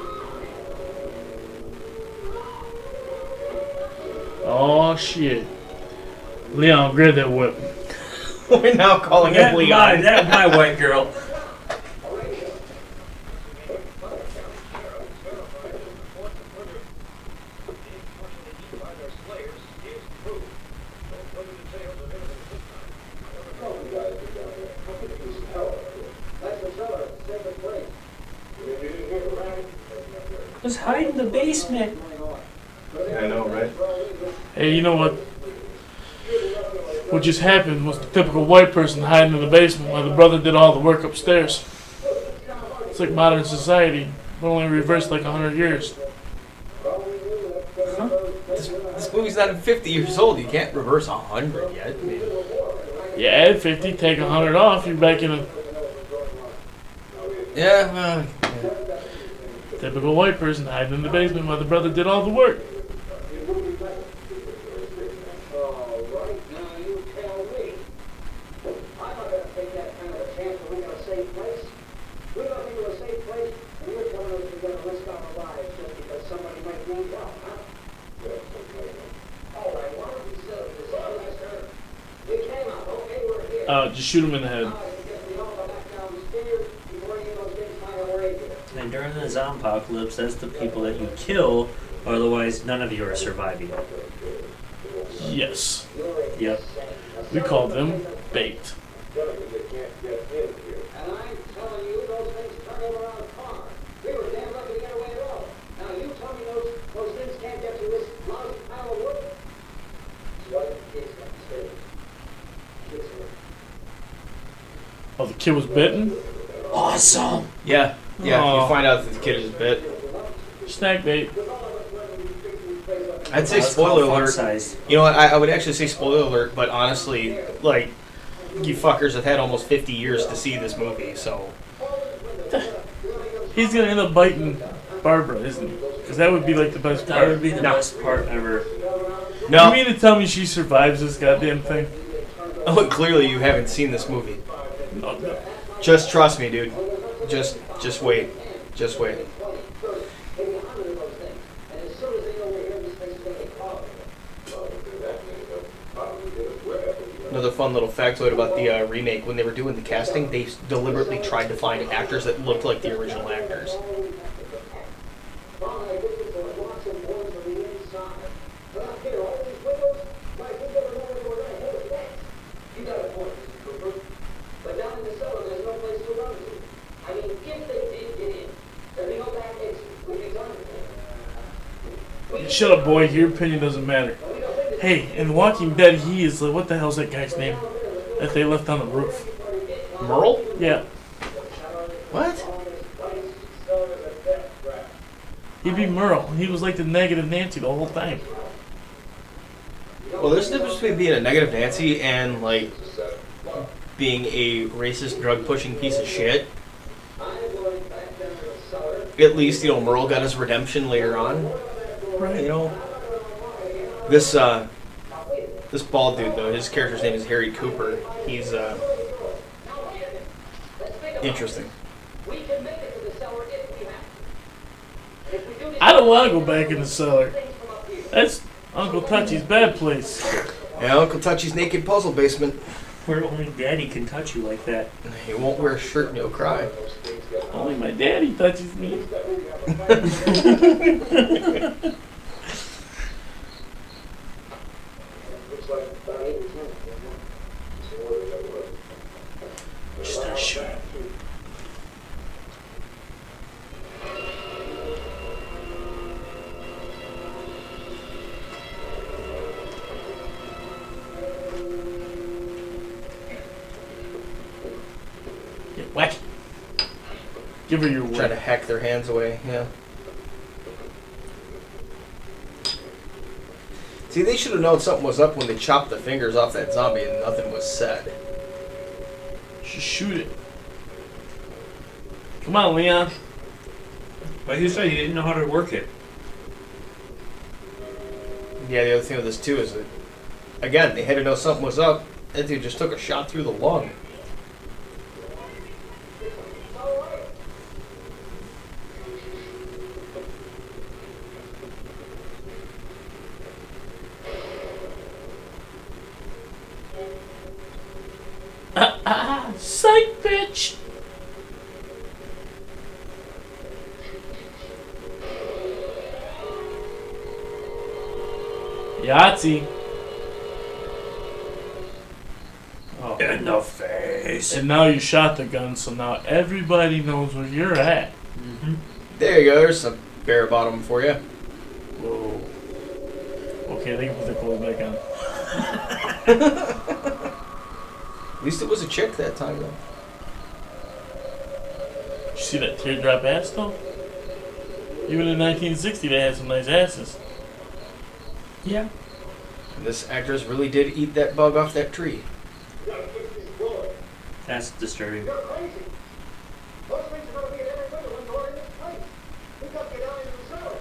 Speaker 2: Oh shit. Leon, grab that whip.
Speaker 1: We're now calling him Leon.
Speaker 3: That my white girl. Was hiding in the basement.
Speaker 1: I know, right?
Speaker 2: Hey, you know what? What just happened was the typical white person hiding in the basement while the brother did all the work upstairs. It's like modern society, but only reversed like 100 years.
Speaker 1: This movie's not even 50 years old. You can't reverse 100 yet. I mean,
Speaker 2: You add 50, take 100 off, you're back in a
Speaker 1: yeah, well,
Speaker 2: typical white person hiding in the basement while the brother did all the work. Just shoot him in the head.
Speaker 3: And during the zombie apocalypse, that's the people that you kill, or otherwise none of you are surviving.
Speaker 2: Yes.
Speaker 3: Yep.
Speaker 2: We call them bait. Oh, the kid was bitten?
Speaker 3: Awesome.
Speaker 1: yeah.
Speaker 2: Aw.
Speaker 1: You find out that the kid is a bit.
Speaker 2: Snack bait.
Speaker 1: I'd say
Speaker 3: That's called
Speaker 1: spoiler
Speaker 3: fun
Speaker 1: alert.
Speaker 3: size.
Speaker 1: You know what? I would actually say spoiler alert, but honestly, like, you fuckers have had almost 50 years to see this movie, so.
Speaker 2: He's gonna end up biting Barbara, isn't he? Because that would be like the best
Speaker 3: That
Speaker 2: part.
Speaker 3: would be the
Speaker 1: No.
Speaker 3: best part ever.
Speaker 1: No.
Speaker 2: You mean to tell me she survives this goddamn thing?
Speaker 1: Oh, clearly you haven't seen this movie.
Speaker 2: No, no.
Speaker 1: Just trust me, dude. Just wait. Just wait. Another fun little factoid about the remake. When they were doing the casting, they deliberately tried to find actors that looked like the original actors.
Speaker 2: Shut up, boy. Your opinion doesn't matter. Hey, in Walking Dead, he is what the hell's that guy's name that they left on the roof?
Speaker 1: Merle?
Speaker 2: Yeah,
Speaker 1: What?
Speaker 2: he'd be Merle. He was like the negative Nancy the whole time.
Speaker 1: Well, there's a difference between being a negative Nancy and, like, being a racist, drug-pushing piece of shit. At least, you know, Merle got his redemption later on.
Speaker 2: Right.
Speaker 1: You know, this bald dude though, his character's name is Harry Cooper. He's interesting.
Speaker 2: I don't want to go back in the cellar. That's Uncle Touchy's bad place.
Speaker 1: Yeah, Uncle Touchy's naked puzzle basement.
Speaker 3: Where only Daddy can touch you like that.
Speaker 1: He won't wear a shirt and he'll cry.
Speaker 2: Only my daddy touches me. Give her your
Speaker 1: Try to
Speaker 2: word.
Speaker 1: hack their hands away, yeah. See, they should have known something was up when they chopped the fingers off that zombie and nothing was said.
Speaker 2: Just shoot it. Come on, Leon.
Speaker 3: But he said he didn't know how to work it.
Speaker 1: Yeah, the other thing with this too is that, again, they had to know something was up. That dude just took a shot through the lung.
Speaker 2: Psych, bitch! Yahtzee. Oh.
Speaker 3: In the face.
Speaker 2: And now you shot the gun, so now everybody knows where you're at.
Speaker 3: Mm-hmm.
Speaker 1: There you go, there's some bare bottom for you.
Speaker 2: Whoa. Okay, they can put their clothes back on.
Speaker 1: At least it was a chick that time, though.
Speaker 2: Did you see that teardrop ass, though? Even in 1960, they had some nice asses.
Speaker 3: Yeah.
Speaker 1: And this actress really did eat that bug off that tree.
Speaker 3: That's disturbing.
Speaker 4: You're crazy. Those things are going to be in every window and door in this place. We got to get out into the cellar.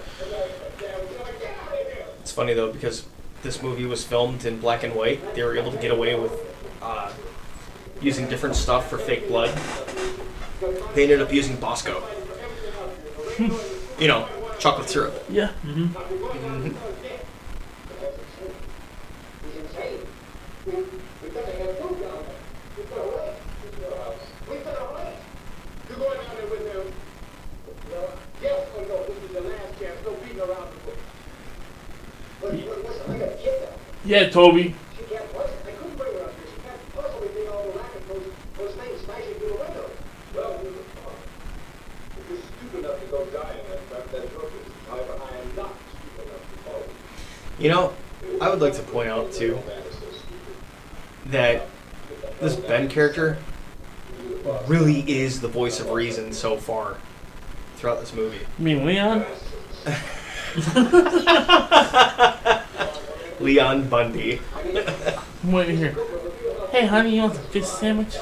Speaker 4: Get out of here.
Speaker 1: It's funny, though, because this movie was filmed in black and white. They were able to get away with using different stuff for fake blood. They ended up using Bosco. You know, chocolate syrup.
Speaker 2: Yeah.
Speaker 3: Mm-hmm.
Speaker 4: He's insane. We've got to have food down there. We've got to wait. We've got to wait. You're going down there with him? No. Yes or no? This is the last chance. No beating around the bush. Listen, I got a kid now.
Speaker 2: Yeah, Toby.
Speaker 4: She can't plus. I couldn't bring her up here. She can't possibly be all the racket those things smashing through the window. Well, if you're stupid enough to go die in that truck, however, I am not stupid enough to follow.
Speaker 1: You know, I would like to point out, too, that this Ben character really is the voice of reason so far throughout this movie.
Speaker 2: You mean Leon?
Speaker 1: Leon Bundy.
Speaker 2: I'm waiting here. Hey, honey, you want a fish sandwich?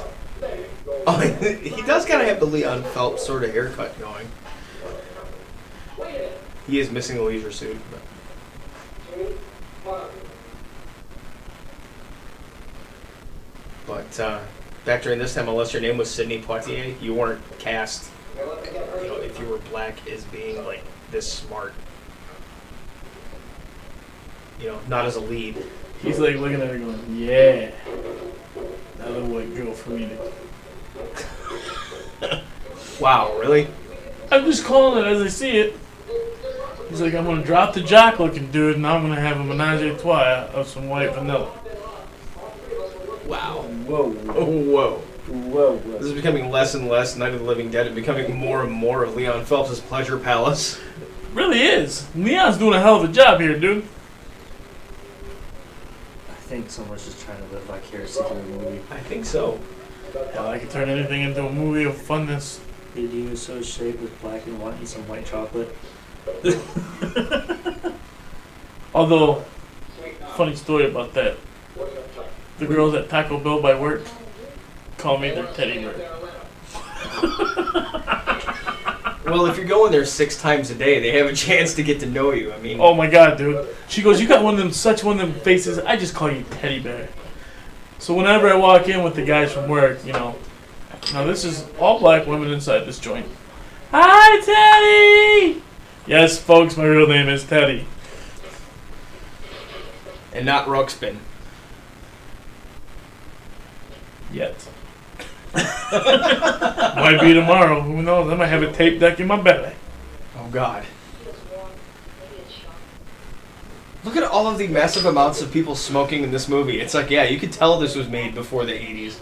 Speaker 1: Oh, he does kind of have the Leon Phelps sort of haircut going. He is missing a leisure suit. But back during this time, unless your name was Sidney Poitier, you weren't cast, you know, if you were black, as being like this smart. You know, not as a lead.
Speaker 2: He's like looking at her going, yeah. Another white girl for me to...
Speaker 1: Wow, really?
Speaker 2: I'm just calling it as I see it. He's like, I'm going to drop the jock looking dude and I'm going to have a menage a trois of some white vanilla.
Speaker 1: Wow.
Speaker 3: Whoa.
Speaker 1: Oh, whoa.
Speaker 3: Whoa.
Speaker 1: This is becoming less and less Night of the Living Dead and becoming more and more of Leon Phelps' Pleasure Palace.
Speaker 2: Really is. Leon's doing a hell of a job here, dude.
Speaker 3: I think someone's just trying to live vicariously through the movie.
Speaker 1: I think so.
Speaker 2: Hell, I could turn anything into a movie of funness.
Speaker 3: Did you associate with black and white and some white chocolate?
Speaker 2: Although, funny story about that. The girls at Taco Bell by work call me their teddy bear.
Speaker 1: Well, if you're going there 6 times a day, they have a chance to get to know you. I mean,
Speaker 2: Oh my god, dude. She goes, you got one of them faces, I just call you teddy bear. So whenever I walk in with the guys from work, you know, now this is all black women inside this joint. Hi, Teddy! Yes, folks, my real name is Teddy.
Speaker 1: and not Ruxpin.
Speaker 2: Yet. Might be tomorrow. Who knows? I might have a tape deck in my belly.
Speaker 1: Oh, God. Look at all of the massive amounts of people smoking in this movie. It's like, yeah, you could tell this was made before the 80s.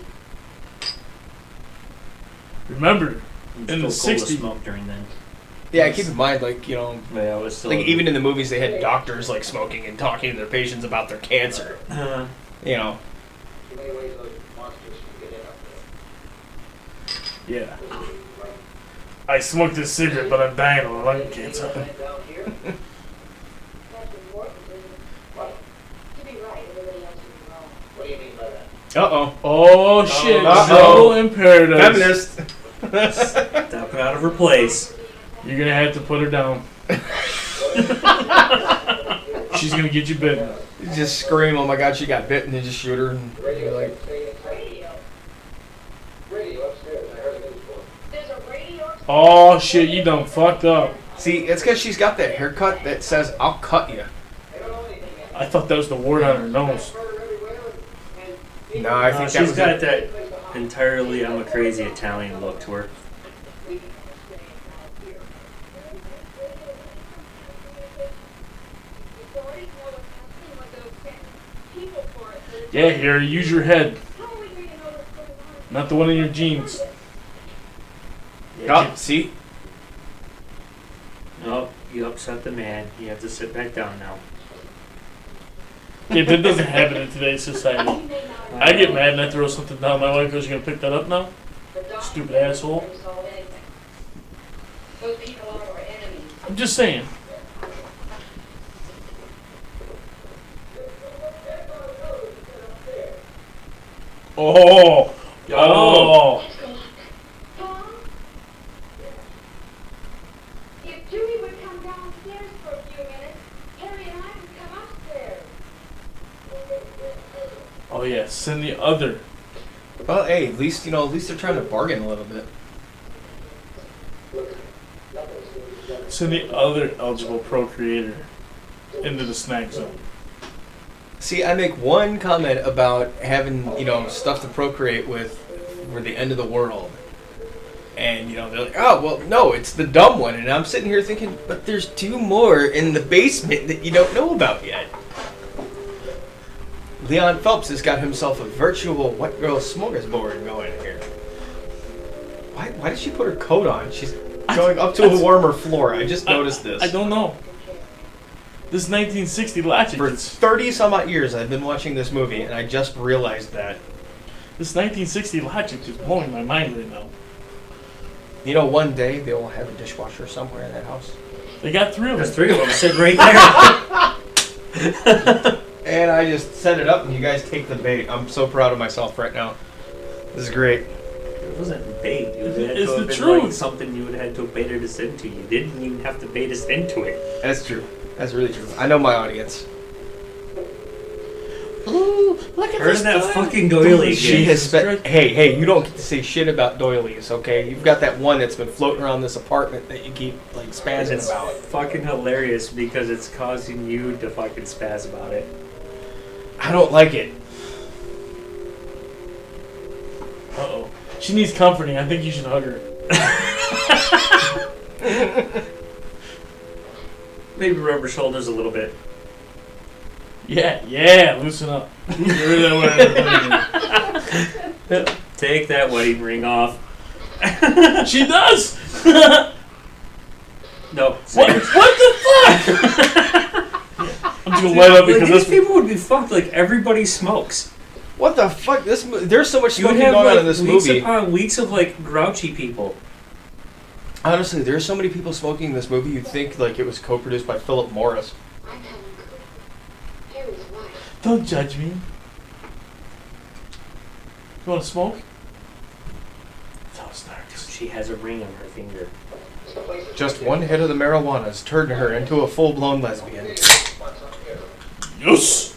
Speaker 2: Remember,
Speaker 3: It's
Speaker 2: in the
Speaker 3: still cold to
Speaker 2: 60s.
Speaker 3: smoke during then.
Speaker 1: Yeah, keep in mind, like, you know,
Speaker 3: Yeah, it was still
Speaker 1: like even in the movies they had doctors, like, smoking and talking to their patients about their cancer. You know.
Speaker 4: Too many ways those monsters can get in up there.
Speaker 2: Yeah. I smoked this cigarette, but I'm dying of lung cancer.
Speaker 4: Down here.
Speaker 5: That's important, isn't it?
Speaker 4: What?
Speaker 5: To be right, everybody else to be wrong.
Speaker 4: What do you mean by that?
Speaker 1: Uh-oh.
Speaker 2: Oh shit!
Speaker 1: Uh-oh.
Speaker 2: Trouble in paradise.
Speaker 1: Feminist.
Speaker 3: Stepping out of her place.
Speaker 2: You're gonna have to put her down. She's gonna get you bitten.
Speaker 1: You just scream, oh my god, she got bit, and you just shoot her. And you're
Speaker 4: Radio,
Speaker 1: like,
Speaker 5: Radio.
Speaker 4: radio upstairs. I heard a news report.
Speaker 5: There's a radio.
Speaker 2: Oh shit! You done fucked up.
Speaker 1: see, it's because she's got that haircut that says, I'll cut you.
Speaker 4: I don't know anything yet.
Speaker 2: I thought that was the word on her nose.
Speaker 4: Murder everywhere and
Speaker 1: No, I think that
Speaker 3: She's
Speaker 1: was
Speaker 3: got
Speaker 1: it.
Speaker 3: that entirely I'm a crazy Italian look to her.
Speaker 5: Authorities know what's happening with those people for it.
Speaker 2: Yeah, here, use your head,
Speaker 5: How are we going to know what's going on?
Speaker 2: not the one in your jeans.
Speaker 1: Oh, see?
Speaker 3: No, you upset the man. You have to sit back down now.
Speaker 2: Yeah, that doesn't happen in today's society. I get mad and I throw something down. My wife goes, "You gonna pick that up now?" Stupid asshole.
Speaker 5: Those people are our enemies.
Speaker 2: I'm just saying. Oh, oh.
Speaker 5: Let's go look. Tom? If Julie would come downstairs for a few minutes, Harry and I would come upstairs.
Speaker 2: Oh yeah, send the other.
Speaker 1: Well, hey, at least they're trying to bargain a little bit.
Speaker 2: Send the other eligible procreator into the snack zone.
Speaker 1: See, I make one comment about having, stuff to procreate with for the end of the world. And, they're like, oh, well, no, it's the dumb one. And I'm sitting here thinking, but there's two more in the basement that you don't know about yet. Leon Phelps has got himself a virtual white girl smorgasbord going here. Why did she put her coat on? She's going up to a warmer floor. I just noticed this.
Speaker 2: I don't know. This 1960 latchet.
Speaker 1: For 30 some odd years, I've been watching this movie, and I just realized that.
Speaker 2: This 1960 logic is blowing my mind right now.
Speaker 1: One day they will have a dishwasher somewhere in that house.
Speaker 2: They got three of
Speaker 3: There's
Speaker 2: us.
Speaker 3: 3 of them sitting right there.
Speaker 1: And I just set it up, and you guys take the bait. I'm so proud of myself right now. This is great.
Speaker 3: It wasn't bait. It would have
Speaker 2: It's
Speaker 3: to
Speaker 2: the
Speaker 3: have been
Speaker 2: truth.
Speaker 3: like something you would have had to bait us into. You didn't even have to bait us into it.
Speaker 1: That's true. That's really true. I know my audience.
Speaker 2: Ooh, look at
Speaker 3: Heard
Speaker 2: this
Speaker 3: that
Speaker 2: guy.
Speaker 3: fucking doily
Speaker 1: She
Speaker 3: again.
Speaker 1: has spent. Hey, you don't get to say shit about doilies, okay? You've got that one that's been floating around this apartment that you keep spazzing
Speaker 3: It's
Speaker 1: about.
Speaker 3: fucking hilarious because it's causing you to fucking spaz about it.
Speaker 1: I don't like it.
Speaker 2: Uh-oh. She needs comforting. I think you should hug her.
Speaker 3: Maybe rub her shoulders a little bit.
Speaker 2: Yeah, loosen up. Get rid of that wedding ring.
Speaker 3: Take that wedding ring off.
Speaker 2: She does!
Speaker 3: No.
Speaker 2: What the fuck? I'm just gonna light up because
Speaker 3: these
Speaker 2: this.
Speaker 3: people would be fucked. Like everybody smokes.
Speaker 1: What the fuck? There's so much
Speaker 3: You would
Speaker 1: smoking
Speaker 3: have
Speaker 1: going on
Speaker 3: like
Speaker 1: in this
Speaker 3: weeks
Speaker 1: movie.
Speaker 3: upon weeks of like grouchy people.
Speaker 1: Honestly, there's so many people smoking in this movie. You'd think it was co-produced by Philip Morris.
Speaker 5: I'm Helen Cooper, Harry's wife.
Speaker 2: Don't judge me. You wanna smoke? That was nice.
Speaker 3: She has a ring on her finger.
Speaker 1: Just one hit of the marijuana has turned her into a full-blown lesbian.
Speaker 2: Yes!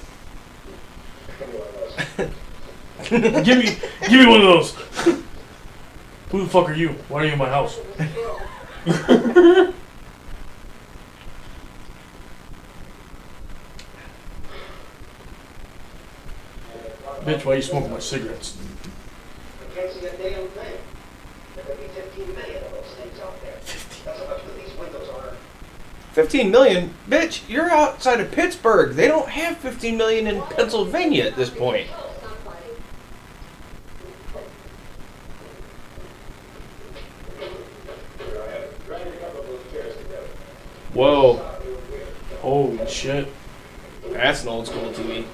Speaker 2: give me one of those. Who the fuck are you? Why are you in my house? Bitch, why are you smoking my cigarettes?
Speaker 4: I can't see a damn thing. There could be 15 million of those things out there. That's how much of these windows are.
Speaker 1: 15 million? Bitch, you're outside of Pittsburgh. They don't have 15 million in Pennsylvania at this point. Whoa.
Speaker 2: Holy shit.
Speaker 1: That's an old school TV.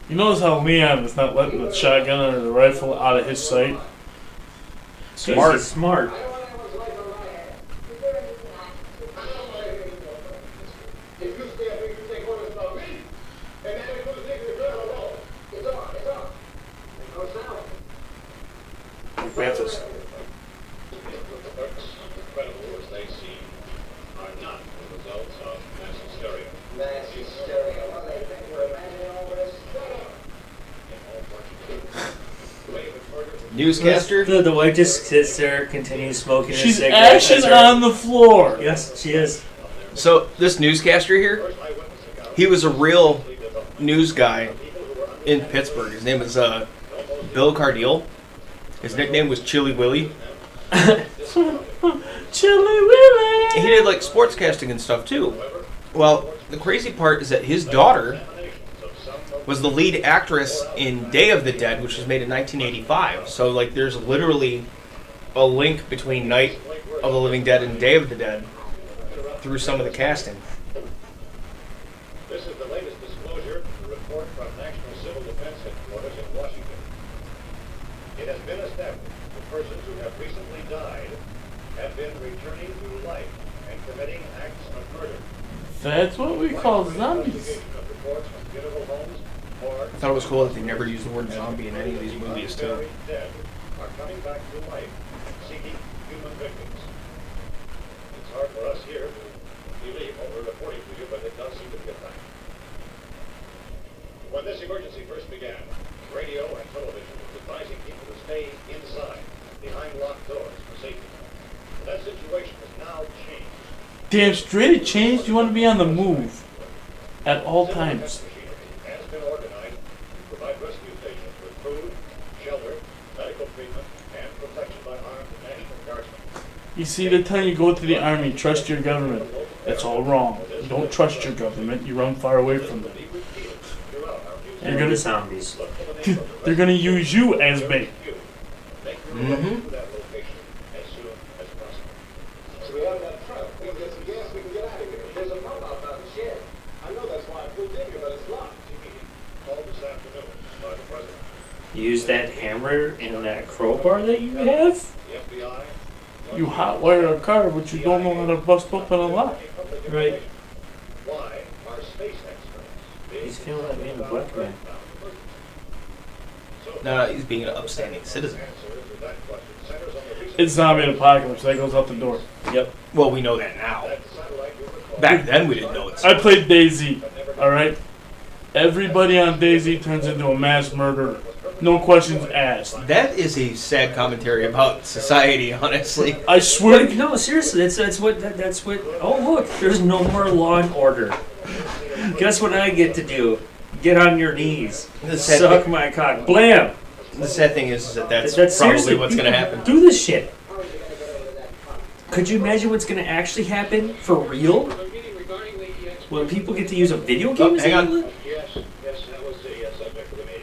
Speaker 2: You notice how Leon is not letting the shotgun or the rifle out of his sight?
Speaker 1: Smart.
Speaker 3: Smart.
Speaker 1: newscaster.
Speaker 3: The wife just sits there, continues smoking.
Speaker 2: She's
Speaker 3: a cigarette.
Speaker 2: ashing
Speaker 3: That's her-
Speaker 2: on the floor.
Speaker 3: Yes, she is.
Speaker 1: So this newscaster here, he was a real news guy in Pittsburgh. His name was Bill Cardile. His nickname was Chili Willie.
Speaker 2: Chili Willy.
Speaker 1: He did like sportscasting and stuff too. Well, the crazy part is that his daughter was the lead actress in Day of the Dead, which was made in 1985. So like there's literally a link between Night of the Living Dead and Day of the Dead through some of the casting.
Speaker 4: This is the latest disclosure report from National Civil Defense Headquarters in Washington. It has been established that persons who have recently died have been returning to life and committing acts of murder.
Speaker 2: That's what we call zombies.
Speaker 4: Investigation of reports from funeral homes, morgues,
Speaker 1: I thought it was cool that they never used the word zombie in any of these movies too.
Speaker 4: buried dead are coming back to life, seeking human victims. It's hard for us here to believe what we're reporting to you, but it does seem to be a fact. When this emergency first began, radio and television was advising people to stay inside, behind locked doors for safety. That situation has now changed.
Speaker 2: Damn straight it changed. You want to be on the move at all
Speaker 4: Civil
Speaker 2: times.
Speaker 4: defense machinery has been organized to provide rescue stations with food, shelter, medical treatment, and protection by armed National Guardsmen.
Speaker 2: You see, they're telling you go to the army, trust your government. That's all wrong. You don't trust your government. You run far away from them.
Speaker 3: And
Speaker 2: gonna-
Speaker 3: the zombies.
Speaker 2: They're gonna use you as bait.
Speaker 1: Mm-hmm.
Speaker 4: So we have that truck. We can get some gas, we can get out of here. There's a pump out by the shed. I know that's why I pulled in here, but it's locked. Called this afternoon by the president.
Speaker 3: Use that hammer and that crowbar that you have.
Speaker 4: The FBI.
Speaker 2: You hotwire a car, but you don't know how to bust open a lock.
Speaker 3: Right.
Speaker 4: Why are space experts?
Speaker 3: He's feeling like being a black man.
Speaker 1: No, he's being an upstanding citizen.
Speaker 2: It's zombie apocalypse. That goes out the door.
Speaker 3: Yep.
Speaker 1: Well, we know that now. Back then, we didn't know it.
Speaker 2: I played DayZ. All right. Everybody on DayZ turns into a mass murderer. No questions asked.
Speaker 1: That is a sad commentary about society, honestly.
Speaker 2: I swear.
Speaker 3: Wait, no, seriously, that's what. Oh look, there's no more Law and Order. Guess what I get to do? Get on your knees,
Speaker 1: The sad
Speaker 3: suck
Speaker 1: thing-
Speaker 3: my cock, blam.
Speaker 1: The sad thing is that that's
Speaker 3: That's
Speaker 1: probably
Speaker 3: seriously
Speaker 1: what's going to happen.
Speaker 3: Do this shit. Could you imagine what's going to actually happen for real? When people get to use a video game?
Speaker 1: Oh,
Speaker 3: as
Speaker 1: hang
Speaker 3: a-
Speaker 1: on.
Speaker 4: Yes, that was the subject of the meeting.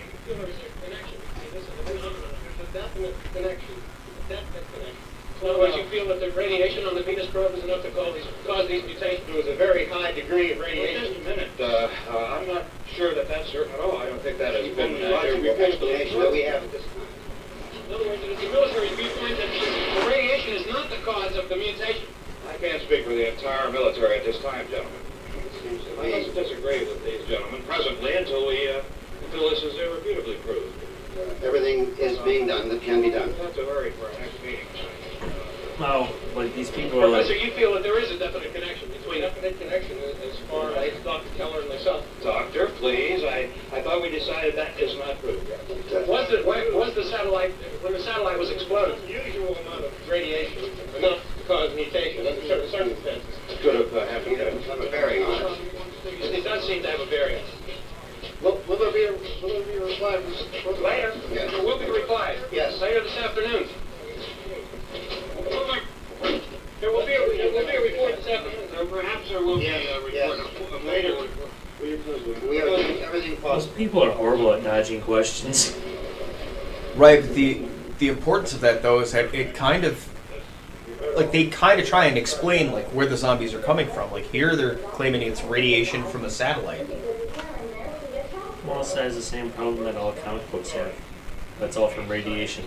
Speaker 4: In other words, you feel that the radiation on the Venus probe is enough to cause these mutations? There was a very high degree of radiation. Just a minute. I'm not sure that that's certain at all. I don't think that has been the explanation that we have at this time. In other words, it is the military viewpoint that the radiation is not the cause of the mutation. I can't speak for the entire military at this time, gentlemen. I must disagree with these gentlemen presently until this is irrefutably proved.
Speaker 6: Everything is being done that can be done.
Speaker 4: That's a worry for our next meeting.
Speaker 3: No, like these people are
Speaker 4: Professor,
Speaker 3: like.
Speaker 4: you feel that there is a definite connection between as far as Dr. Keller and myself. Doctor, please. I thought we decided that is not proved yet. Was the satellite, when the satellite was exploded, the usual amount of radiation enough to cause mutation under certain circumstances? Could have happened. Have a bearing on it. It does seem to have a bearing. Will there be a reply later?
Speaker 6: Yes.
Speaker 4: There will be a reply.
Speaker 6: Yes.
Speaker 4: Later this afternoon. There will be a report this afternoon. Or perhaps there will be a report
Speaker 6: Yes.
Speaker 4: later.
Speaker 6: We are doing everything
Speaker 3: Those
Speaker 6: possible.
Speaker 3: people are horrible at dodging questions.
Speaker 1: Right, but the importance of that, though, is that it kind of... Like, they kind of try and explain, like, where the zombies are coming from. Like, here they're claiming it's radiation from a satellite.
Speaker 3: Wallace has the same problem that all comic books have. That's all from radiation.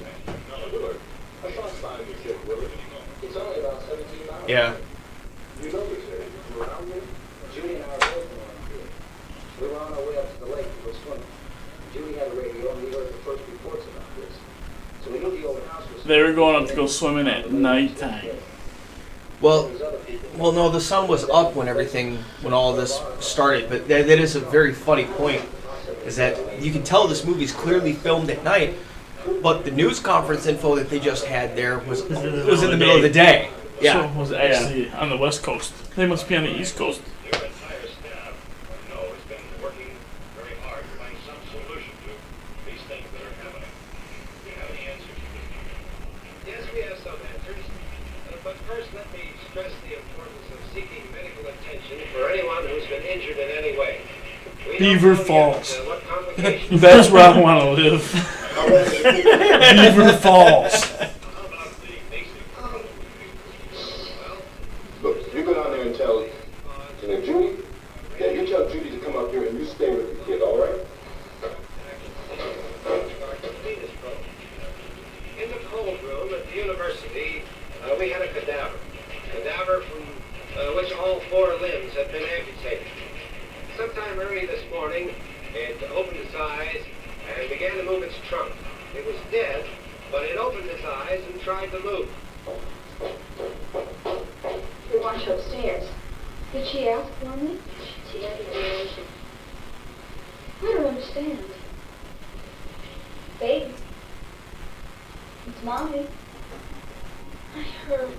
Speaker 4: It's only about 17 miles.
Speaker 1: Yeah.
Speaker 4: You know this area. From around here, Judy and I are both around here. We were on our way up to the lake to go swimming. Judy had a radio and we heard the first reports about this. So we knew the old house was...
Speaker 2: They were going up to go swimming at nighttime.
Speaker 1: Well, no, the sun was up when all this started, but that is a very funny point, is that you can tell this movie's clearly filmed at night But the news conference info that they just had there was
Speaker 3: in the
Speaker 1: in the middle of the day. Yeah.
Speaker 2: So it was actually on the West Coast. They must be on the East Coast.
Speaker 4: Your entire staff, I know, has been working very hard to find some solution to these things that are happening. Do you have any answers? Yes, we have some answers. But first, let me stress the importance of seeking medical attention for anyone who's been injured in any way. We don't
Speaker 2: Beaver
Speaker 4: know yet,
Speaker 2: Falls.
Speaker 4: what complications.
Speaker 2: That's where I want to live. Beaver Falls.
Speaker 4: How about the basic? Well,
Speaker 7: Look, you go down there and tell Judy. Yeah, you tell Judy to come up here and you stay with the kid, all right?
Speaker 4: in the cold room at the university, we had a cadaver. Cadaver from which all 4 limbs had been amputated. Sometime early this morning, it opened its eyes and began to move its trunk. It was dead, but it opened its eyes and tried to move.
Speaker 5: We watched upstairs. Did she ask for me? She had to do. I don't understand. Baby. It's Mommy. I heard.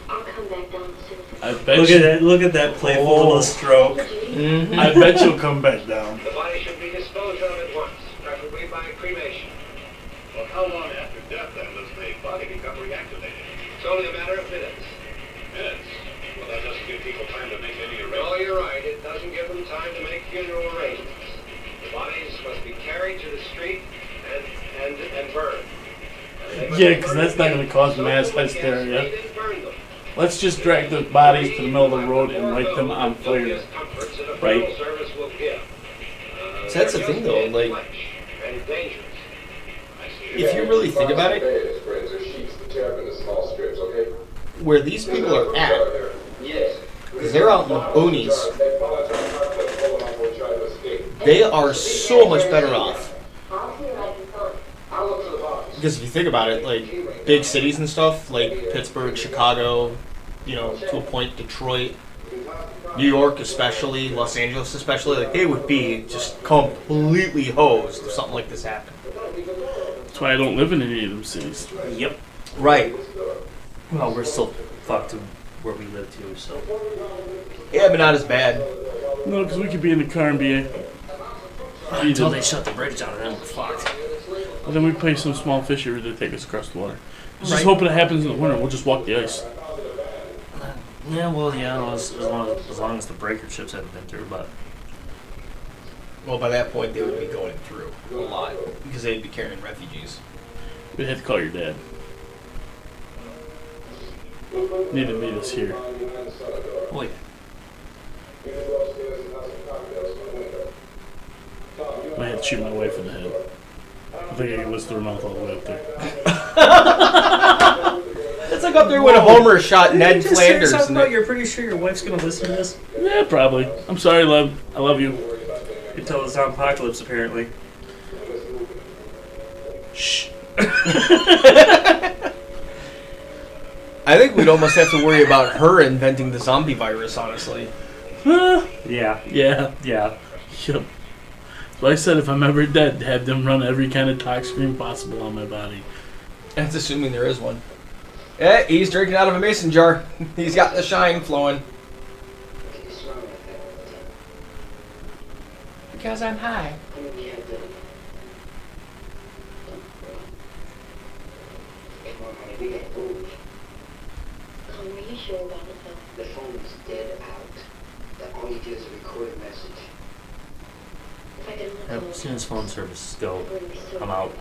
Speaker 5: I'll come back down soon.
Speaker 2: I bet
Speaker 3: Look
Speaker 2: you,
Speaker 3: at that! Look at that playful little stroke.
Speaker 1: Mm-hmm.
Speaker 2: I bet you'll come back down.
Speaker 4: The body should be disposed of at once, preferably by cremation. Well, how long after death, then, does the body become reactivated? It's only a matter of minutes. Minutes? Well, that doesn't give people time to make any arrangements. Oh, you're right. It doesn't give them time to make funeral arrangements. The bodies must be carried to the street and burned.
Speaker 2: Yeah, because that's not going to cause mass hysteria. Let's just drag the bodies to the middle of the road and light them on fire.
Speaker 3: Right.
Speaker 1: So that's the thing, though, like, if you really think about it, where these people are at, they're out in the boonies. They are so much better off. Because if you think about it, like, big cities and stuff, like Pittsburgh, Chicago, you know, to a point, Detroit, New York especially, Los Angeles especially, like, they would be just completely hosed if something like this happened.
Speaker 2: That's why I don't live in any of them cities.
Speaker 3: Yep.
Speaker 1: Right.
Speaker 3: Well, we're still fucked to where we live too, so.
Speaker 1: Yeah, but not as bad.
Speaker 2: No, because we could be in the car and be
Speaker 3: Until they shut the bridge down, and then we're fucked.
Speaker 2: Well, then we play some small fishery to take us across the water. Just
Speaker 3: Right.
Speaker 2: hoping it happens in the winter. We'll just walk the ice.
Speaker 3: Yeah, well, yeah, as long as the breaker ships haven't been through, but.
Speaker 1: Well, by that point, they would be going through a lot because they'd be carrying refugees.
Speaker 2: We'd have to call your dad. Need to meet us here.
Speaker 3: Oh, yeah.
Speaker 2: I had to shoot my wife in the head. I think I can listen to her mouth all the way up there.
Speaker 1: It's like up there when Homer shot Ned Flanders. And
Speaker 3: You're pretty sure your wife's gonna listen to this?
Speaker 2: Yeah, probably. I'm sorry, love. I love you.
Speaker 3: Until the zombie apocalypse, apparently.
Speaker 2: Shh.
Speaker 1: I think we'd almost have to worry about her inventing the zombie virus, honestly.
Speaker 3: Yeah.
Speaker 2: Yeah.
Speaker 3: Yeah.
Speaker 2: Yep. So I said if I'm ever dead, have them run every kind of toxic cream possible on my body.
Speaker 1: That's assuming there is one. Yeah, he's drinking out of a mason jar. He's got the shine flowing. Because I'm high.
Speaker 5: Come, are you sure about the phone?
Speaker 6: The phone's dead out. All you did is a recorded message.
Speaker 5: If I could look
Speaker 3: As soon as phone services go, I'm out.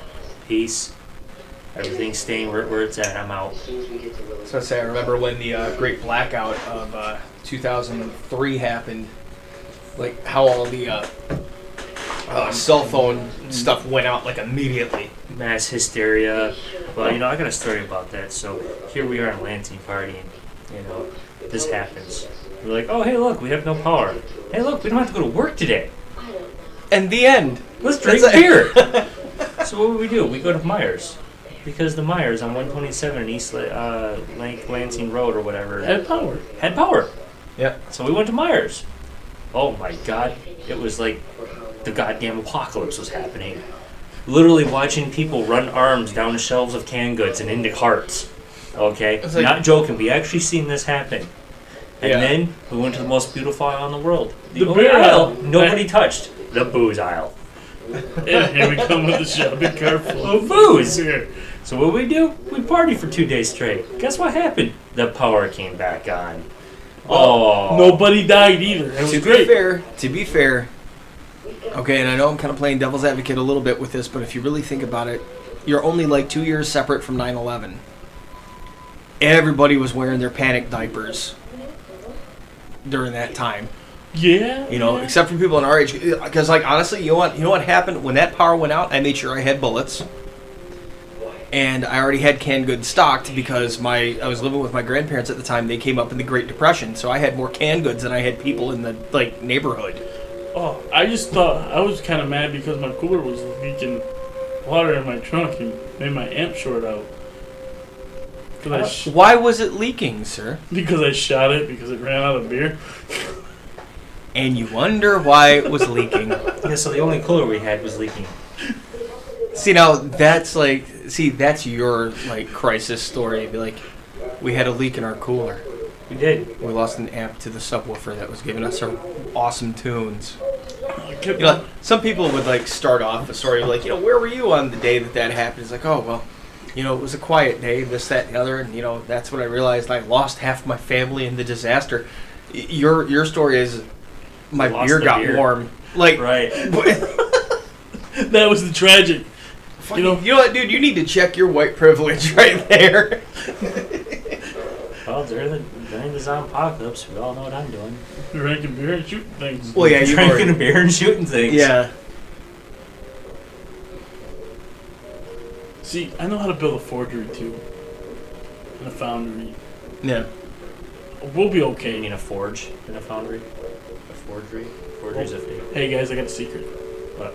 Speaker 3: Peace. Everything's staying where it's at. I'm out.
Speaker 6: As soon as we get to Willis.
Speaker 1: So I say, I remember when the Great Blackout of 2003 happened, like how all the cell phone stuff went out like immediately.
Speaker 3: Mass hysteria. Well, I got a story about that. So here we are in Lansing partying. This happens. We're like, oh, hey, look, we have no power. Hey, look, we don't have to go to work today.
Speaker 5: I don't know.
Speaker 1: And the end.
Speaker 3: Let's drink
Speaker 1: That's
Speaker 3: beer. So what do? We go to Myers. Because the Myers on 127 in East Lansing Road or whatever
Speaker 2: Had power.
Speaker 3: had power.
Speaker 1: Yep.
Speaker 3: So we went to Myers. Oh my God. It was like the goddamn apocalypse was happening. literally watching people run arms down shelves of canned goods and into carts. Okay?
Speaker 1: It's like-
Speaker 3: Not joking. We actually seen this happen. And
Speaker 1: Yeah.
Speaker 3: then we went to the most beautiful aisle in the world.
Speaker 2: The
Speaker 3: only
Speaker 2: beer aisle.
Speaker 3: nobody touched. The booze aisle.
Speaker 2: And here we come with the shopping cart full
Speaker 3: Of booze.
Speaker 2: beer.
Speaker 3: So what we do? We party for 2 days straight. Guess what happened? The power came back on. Oh.
Speaker 2: Nobody died either. It was
Speaker 1: To
Speaker 2: great.
Speaker 1: be fair, okay, and I know I'm kind of playing devil's advocate a little bit with this, but if you really think about it, you're only like 2 years separate from 9/11. Everybody was wearing their panic diapers during that time.
Speaker 2: Yeah.
Speaker 1: You know,
Speaker 2: yeah.
Speaker 1: except for people in our age. Because, like, honestly, you know what happened? When that power went out, I made sure I had bullets. And I already had canned goods stocked because I was living with my grandparents at the time. They came up in the Great Depression, so I had more canned goods than I had people in the, like, neighborhood.
Speaker 2: Oh, I just thought I was kind of mad because my cooler was leaking water in my trunk and made my amp short out.
Speaker 1: Why was it leaking, sir?
Speaker 2: Because I shot it because it ran out of beer.
Speaker 1: And you wonder why it was leaking.
Speaker 3: Yeah, so the only cooler we had was leaking.
Speaker 1: See, now, that's your, like, crisis story. Be like, we had a leak in our cooler.
Speaker 3: We did.
Speaker 1: We lost an amp to the subwoofer that was giving us our awesome tunes.
Speaker 2: I kept
Speaker 1: You know, some people would, like, start off a story like, where were you on the day that happened? It's like, oh, well, it was a quiet day, this, that, and the other, and, that's when I realized I lost half my family in the disaster. Your story is, my
Speaker 3: Lost
Speaker 1: beer
Speaker 3: the
Speaker 1: got
Speaker 3: beer.
Speaker 1: warm. Like,
Speaker 3: Right.
Speaker 2: that was the tragic.
Speaker 1: you know what, dude? You need to check your white privilege right there.
Speaker 3: Well, during the zombie apocalypse, we all know what I'm doing.
Speaker 2: Drinking beer and shooting things.
Speaker 1: Well, yeah, you
Speaker 3: Drinking
Speaker 1: were.
Speaker 3: a beer and shooting things.
Speaker 1: Yeah.
Speaker 2: See, I know how to build a forgery too. And a foundry.
Speaker 1: Yeah.
Speaker 2: We'll be
Speaker 3: You
Speaker 2: okay.
Speaker 3: mean a forge in a foundry? A forgery? Forgery's a fake.
Speaker 2: Hey guys, I got a secret.
Speaker 3: What?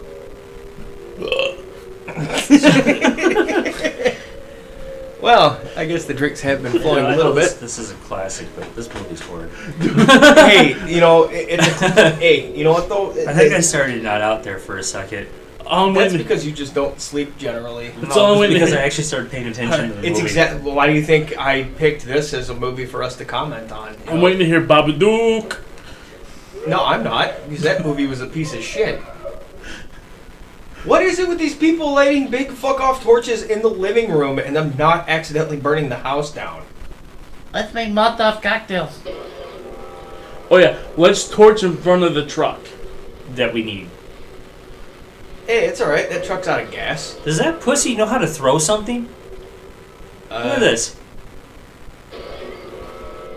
Speaker 1: Well, I guess the drinks have been flowing
Speaker 3: I
Speaker 1: a little
Speaker 3: know
Speaker 1: bit.
Speaker 3: This is a classic, but this movie's horrid.
Speaker 1: Hey, hey, you know what though?
Speaker 3: I think I started not out there for a second.
Speaker 2: I'm
Speaker 1: That's
Speaker 2: waiting.
Speaker 1: because you just don't sleep generally.
Speaker 2: It's all
Speaker 3: it's
Speaker 2: waiting.
Speaker 3: because I actually started paying attention to the
Speaker 1: It's
Speaker 3: movie.
Speaker 1: exactly. Well, why do you think I picked this as a movie for us to comment on? You
Speaker 2: I'm
Speaker 1: know?
Speaker 2: waiting to hear Babadook.
Speaker 1: No, I'm not, because that movie was a piece of shit. What is it with these people lighting big fuck off torches in the living room and them not accidentally burning the house down?
Speaker 8: Let's make Molotov cocktails.
Speaker 2: Oh yeah, let's torch in front of the truck.
Speaker 3: That we need.
Speaker 1: Hey, it's alright. That truck's out of gas.
Speaker 3: Does that pussy know how to throw something? Look at this.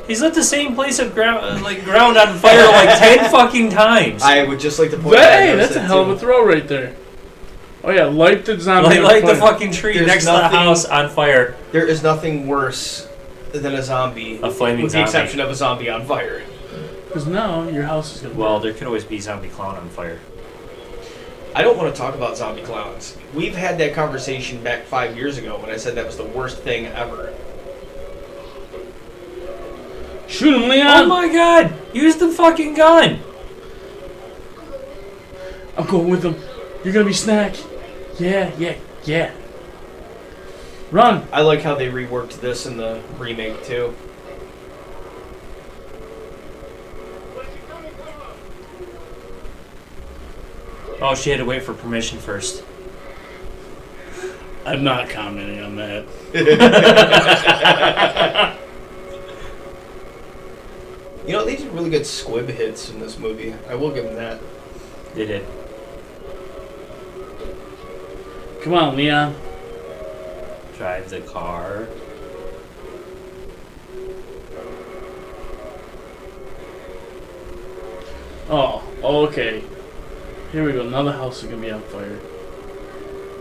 Speaker 3: He's lit the same place of ground on fire like 10 fucking times.
Speaker 1: I would just like to point out. I
Speaker 2: Hey,
Speaker 1: noticed
Speaker 2: that's a
Speaker 1: that
Speaker 2: hell of
Speaker 1: too.
Speaker 2: a throw right there. Oh yeah, light the zombie.
Speaker 3: Like the fucking tree
Speaker 1: There's
Speaker 3: next to
Speaker 1: nothing-
Speaker 3: the house on fire.
Speaker 1: There is nothing worse than a zombie.
Speaker 3: A flaming
Speaker 1: with the
Speaker 3: zombie.
Speaker 1: exception of a zombie on fire.
Speaker 2: Because now your house is gonna.
Speaker 3: Well, there could always be zombie clown on fire.
Speaker 1: I don't want to talk about zombie clowns. We've had that conversation back 5 years ago when I said that was the worst thing ever.
Speaker 2: Shoot him,
Speaker 3: Oh
Speaker 2: Leon!
Speaker 3: my god! Use the fucking gun!
Speaker 2: I'm going with him. You're gonna be snack. Yeah. Run!
Speaker 1: I like how they reworked this in the remake too.
Speaker 3: Oh, she had to wait for permission first.
Speaker 2: I'm not commenting on that.
Speaker 1: You know, they did really good squib hits in this movie. I will give them that.
Speaker 3: They did.
Speaker 2: Come on, Leon.
Speaker 3: Drive the car.
Speaker 2: Oh, okay. Here we go. Now the house is gonna be on fire.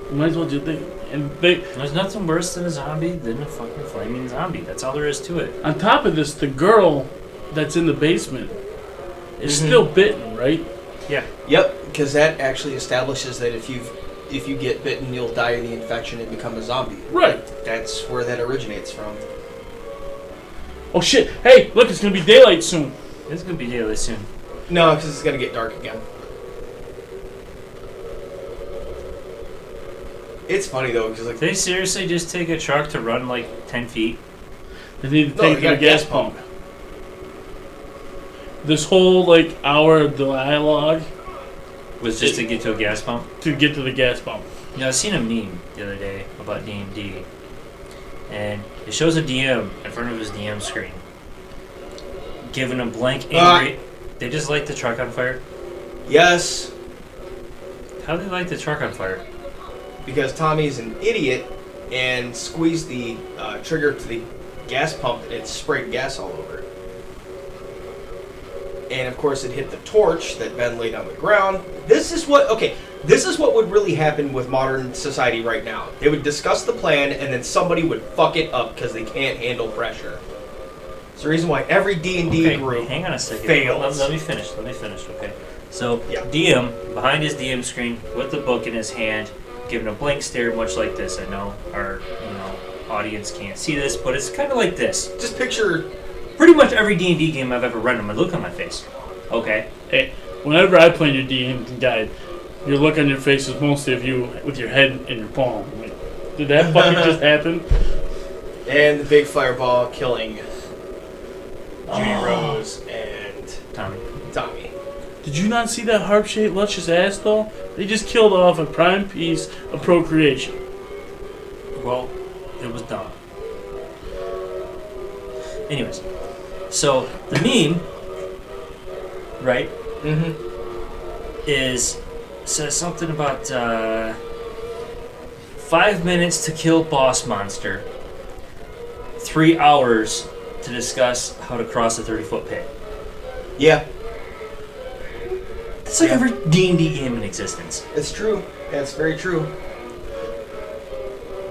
Speaker 2: You might as well just think. And
Speaker 3: There's nothing worse than a zombie than a fucking flaming zombie. That's all there is to it.
Speaker 2: on top of this, the girl that's in the basement is
Speaker 3: Mhm.
Speaker 2: still bitten, right?
Speaker 3: Yeah.
Speaker 1: Yep, because that actually establishes that if you get bitten, you'll die of the infection and become a zombie.
Speaker 2: Right.
Speaker 1: That's where that originates from.
Speaker 2: Oh shit! Hey, look, it's gonna be daylight soon.
Speaker 3: It's gonna be daylight soon.
Speaker 1: No, because it's gonna get dark again. It's funny though, because like
Speaker 3: They seriously just take a truck to run like 10 feet?
Speaker 2: They need to
Speaker 1: No,
Speaker 2: take
Speaker 1: they
Speaker 2: the
Speaker 1: got a
Speaker 2: gas
Speaker 1: gas
Speaker 2: pump. This whole like hour of dialogue
Speaker 3: Was just to get to a gas pump?
Speaker 2: to get to the gas pump.
Speaker 3: You know, I seen a meme the other day about D&D, and it shows a DM in front of his DM screen, giving a blank angry. They just light the truck on fire.
Speaker 1: yes,
Speaker 3: How do they light the truck on fire?
Speaker 1: because Tommy's an idiot and squeezed the trigger to the gas pump and it sprayed gas all over it. And of course, it hit the torch that Ben laid on the ground. This is what would really happen with modern society right now. They would discuss the plan, and then somebody would fuck it up because they can't handle pressure. It's the reason why every D&D group
Speaker 3: hang on a second.
Speaker 1: fails.
Speaker 3: Let me finish. Okay. So
Speaker 1: Yeah.
Speaker 3: DM behind his DM screen with the book in his hand, giving a blank stare, much like this. I know our audience can't see this, but it's kind of like this.
Speaker 1: Just picture.
Speaker 3: Pretty much every D&D game I've ever run, I'm gonna look on my face. Okay.
Speaker 2: Hey, whenever I play your DM guide, your look on your face is mostly of you with your head in your palm. Like, did that fucking just happen?
Speaker 1: And the big fireball killing Judy Rose and Tommy.
Speaker 2: Did you not see that harp-shaped luscious ass though? They just killed off a prime piece of procreation.
Speaker 3: Well, it was dumb. Anyways, so the meme, right,
Speaker 1: Mm-hmm.
Speaker 3: says something about 5 minutes to kill boss monster, 3 hours to discuss how to cross a 30-foot pit.
Speaker 1: Yeah,
Speaker 3: That's like
Speaker 1: Yeah.
Speaker 3: every D&D game in existence.
Speaker 1: it's true. That's very true.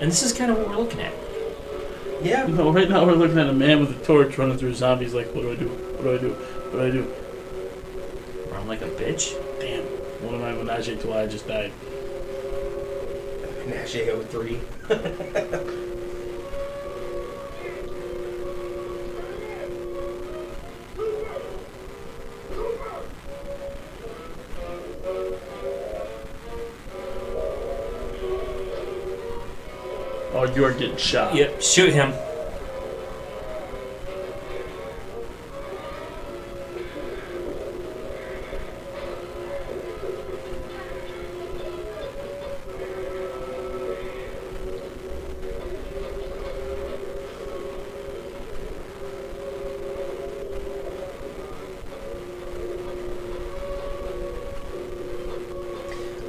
Speaker 3: And this is kind of what we're looking at.
Speaker 1: Yeah.
Speaker 2: You know, right now we're looking at a man with a torch running through zombies like, what do I do? What do I do? What do I do?
Speaker 3: Run like a bitch.
Speaker 2: Damn, one of my menage a trois just died.
Speaker 1: Nash 03.
Speaker 2: Oh, you're getting shot.
Speaker 3: Yep, shoot him.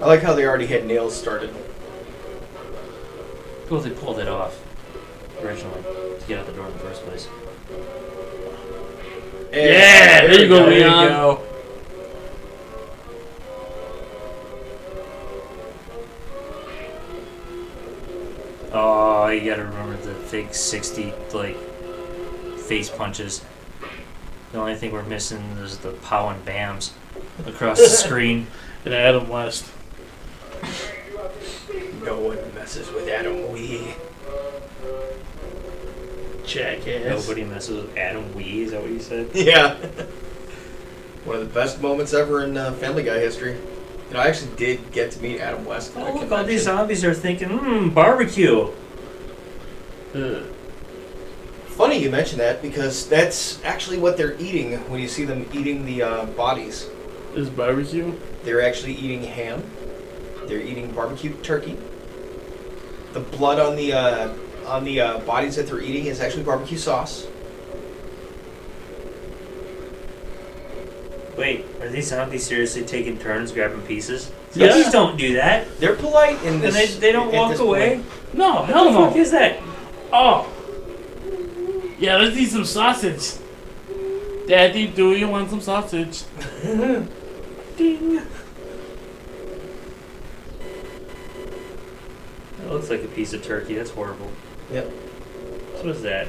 Speaker 1: I like how they already had nails started.
Speaker 3: Well, they pulled it off originally to get out the door in the first place.
Speaker 2: Yeah, there you go,
Speaker 3: There you
Speaker 2: Leon.
Speaker 3: go. Oh, you gotta remember the fake 60 face punches. The only thing we're missing is the pow and bams across the screen.
Speaker 2: And Adam West.
Speaker 1: No one messes with Adam Wee.
Speaker 2: Jackass.
Speaker 3: Nobody messes with Adam Wee, is that what you said?
Speaker 1: Yeah. One of the best moments ever in Family Guy history. You know, I actually did get to meet Adam West. at a
Speaker 3: Oh, look, all
Speaker 1: convention.
Speaker 3: these zombies are thinking, barbecue.
Speaker 2: Ugh.
Speaker 1: Funny you mention that because that's actually what they're eating when you see them eating the bodies.
Speaker 2: Is barbecue?
Speaker 1: They're actually eating ham. They're eating barbecue turkey. The blood on the bodies that they're eating is actually barbecue sauce.
Speaker 3: Wait, are these zombies seriously taking turns grabbing pieces?
Speaker 2: Yeah.
Speaker 3: Zombies don't do that.
Speaker 1: They're polite in
Speaker 3: And
Speaker 1: this.
Speaker 3: they don't
Speaker 1: at
Speaker 3: walk
Speaker 1: this
Speaker 3: away.
Speaker 1: point.
Speaker 2: No,
Speaker 3: What
Speaker 2: hell
Speaker 3: the fuck
Speaker 2: no.
Speaker 3: is that?
Speaker 2: Oh. Yeah, let's eat some sausage. Daddy, do you want some sausage?
Speaker 3: Ding. That looks like a piece of turkey. That's horrible.
Speaker 1: Yep.
Speaker 3: What is that?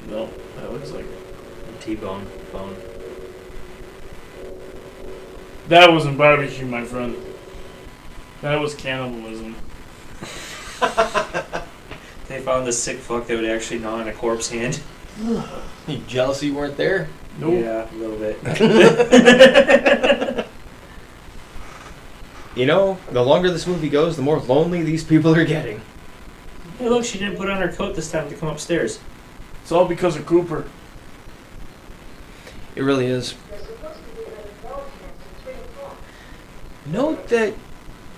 Speaker 2: No, that looks like...
Speaker 3: A T-bone. Bone.
Speaker 2: That wasn't barbecue, my friend. That was cannibalism.
Speaker 3: They found the sick fuck that would actually gnaw on a corpse hand.
Speaker 1: You jealous you weren't there?
Speaker 2: Nope.
Speaker 3: Yeah, a little bit.
Speaker 1: Yeah, You know, the longer this movie goes, the more lonely these people are getting.
Speaker 3: Hey, look, she didn't put on her coat this time to come upstairs.
Speaker 2: It's all because of Cooper.
Speaker 1: It really is.
Speaker 5: There's supposed to be another broadcast at 3 o'clock.
Speaker 1: Note that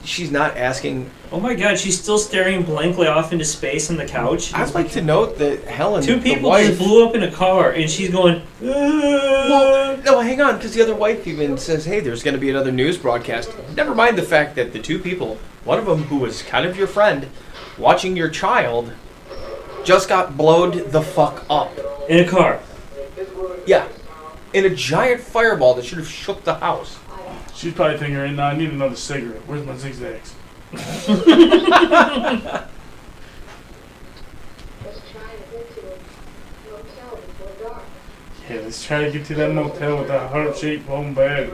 Speaker 1: she's not asking.
Speaker 3: Oh my god, she's still staring blankly off into space on the couch.
Speaker 1: I'd like to note that Helen,
Speaker 3: Two
Speaker 1: the
Speaker 3: people
Speaker 1: wife,
Speaker 3: just blew up in a car, and she's going,
Speaker 1: well, no, hang on, because the other wife even says, hey, there's going to be another news broadcast. Never mind the fact that the two people, one of them who was kind of your friend, watching your child, just got blowed the fuck up.
Speaker 3: in a car.
Speaker 1: Yeah. In a giant fireball that should have shook the house.
Speaker 2: She's probably thinking right now, I need another cigarette. Where's my zigzags?
Speaker 5: Let's try to get to a motel before dark.
Speaker 2: Yeah, let's try to get to that motel with that heart-shaped home bag.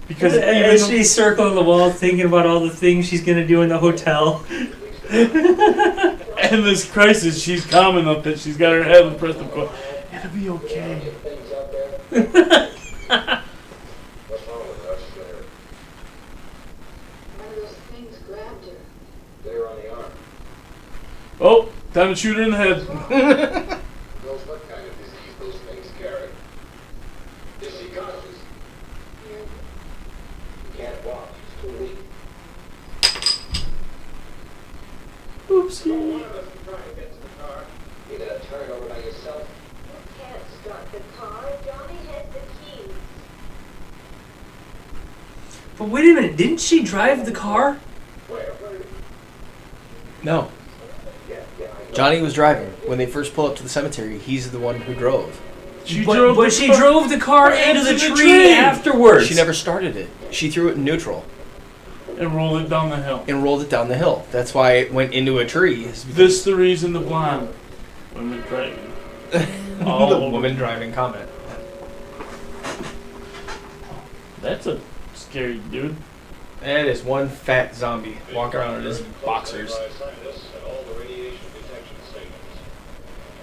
Speaker 2: Because
Speaker 3: As she's circling the wall, thinking about all the things she's gonna do in the hotel.
Speaker 2: in this crisis, she's calm enough that she's got her head on the press of going, it'll be okay.
Speaker 7: What's wrong with us there?
Speaker 5: One of those things grabbed her.
Speaker 7: There on the arm.
Speaker 2: Oh, time to shoot her in the head.
Speaker 7: Knows what kind of disease those things carry. Is she conscious?
Speaker 5: Yeah.
Speaker 7: She can't walk. She's too weak.
Speaker 2: Oopsie.
Speaker 7: One of us can try to get to the car. You're gonna turn over by yourself.
Speaker 5: You can't start the car. Johnny has the keys.
Speaker 3: But wait a minute, didn't she drive the car?
Speaker 7: Where?
Speaker 1: No. Johnny was driving. When they first pull up to the cemetery, he's the one who drove.
Speaker 2: She
Speaker 3: But she drove the car into the tree afterwards.
Speaker 1: She never started it. She threw it in neutral
Speaker 2: and roll it down the hill.
Speaker 1: and rolled it down the hill. That's why it went into a tree. is because-
Speaker 2: This the reason the blonde women driving. All
Speaker 1: the
Speaker 2: over.
Speaker 1: woman driving comment.
Speaker 2: That's a scary dude.
Speaker 1: That is one fat zombie walking around in his boxers.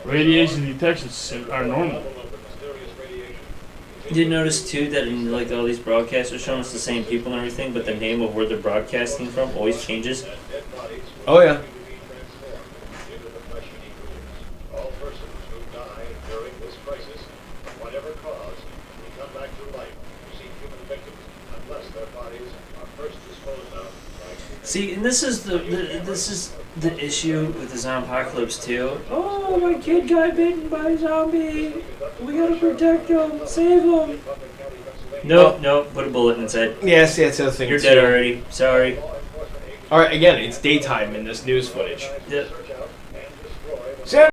Speaker 2: Radiation detections are normal.
Speaker 3: You did notice too that in like all these broadcasts are showing us the same people and everything, but the name of where they're broadcasting from always changes.
Speaker 1: Oh yeah.
Speaker 4: All persons who die during this crisis, of whatever cause, will come back to life, receive human victims, unless their bodies are first disposed of by
Speaker 3: See, and this is the issue with the zombie-apocalypse too. Oh, my kid got bitten by a zombie. We gotta protect him, save him. Nope, put a bullet in his head.
Speaker 1: Yeah, see, that's the other thing.
Speaker 3: You're
Speaker 1: too.
Speaker 3: dead already. Sorry.
Speaker 1: All right, again, it's daytime in this news footage.
Speaker 3: Yep.
Speaker 1: See,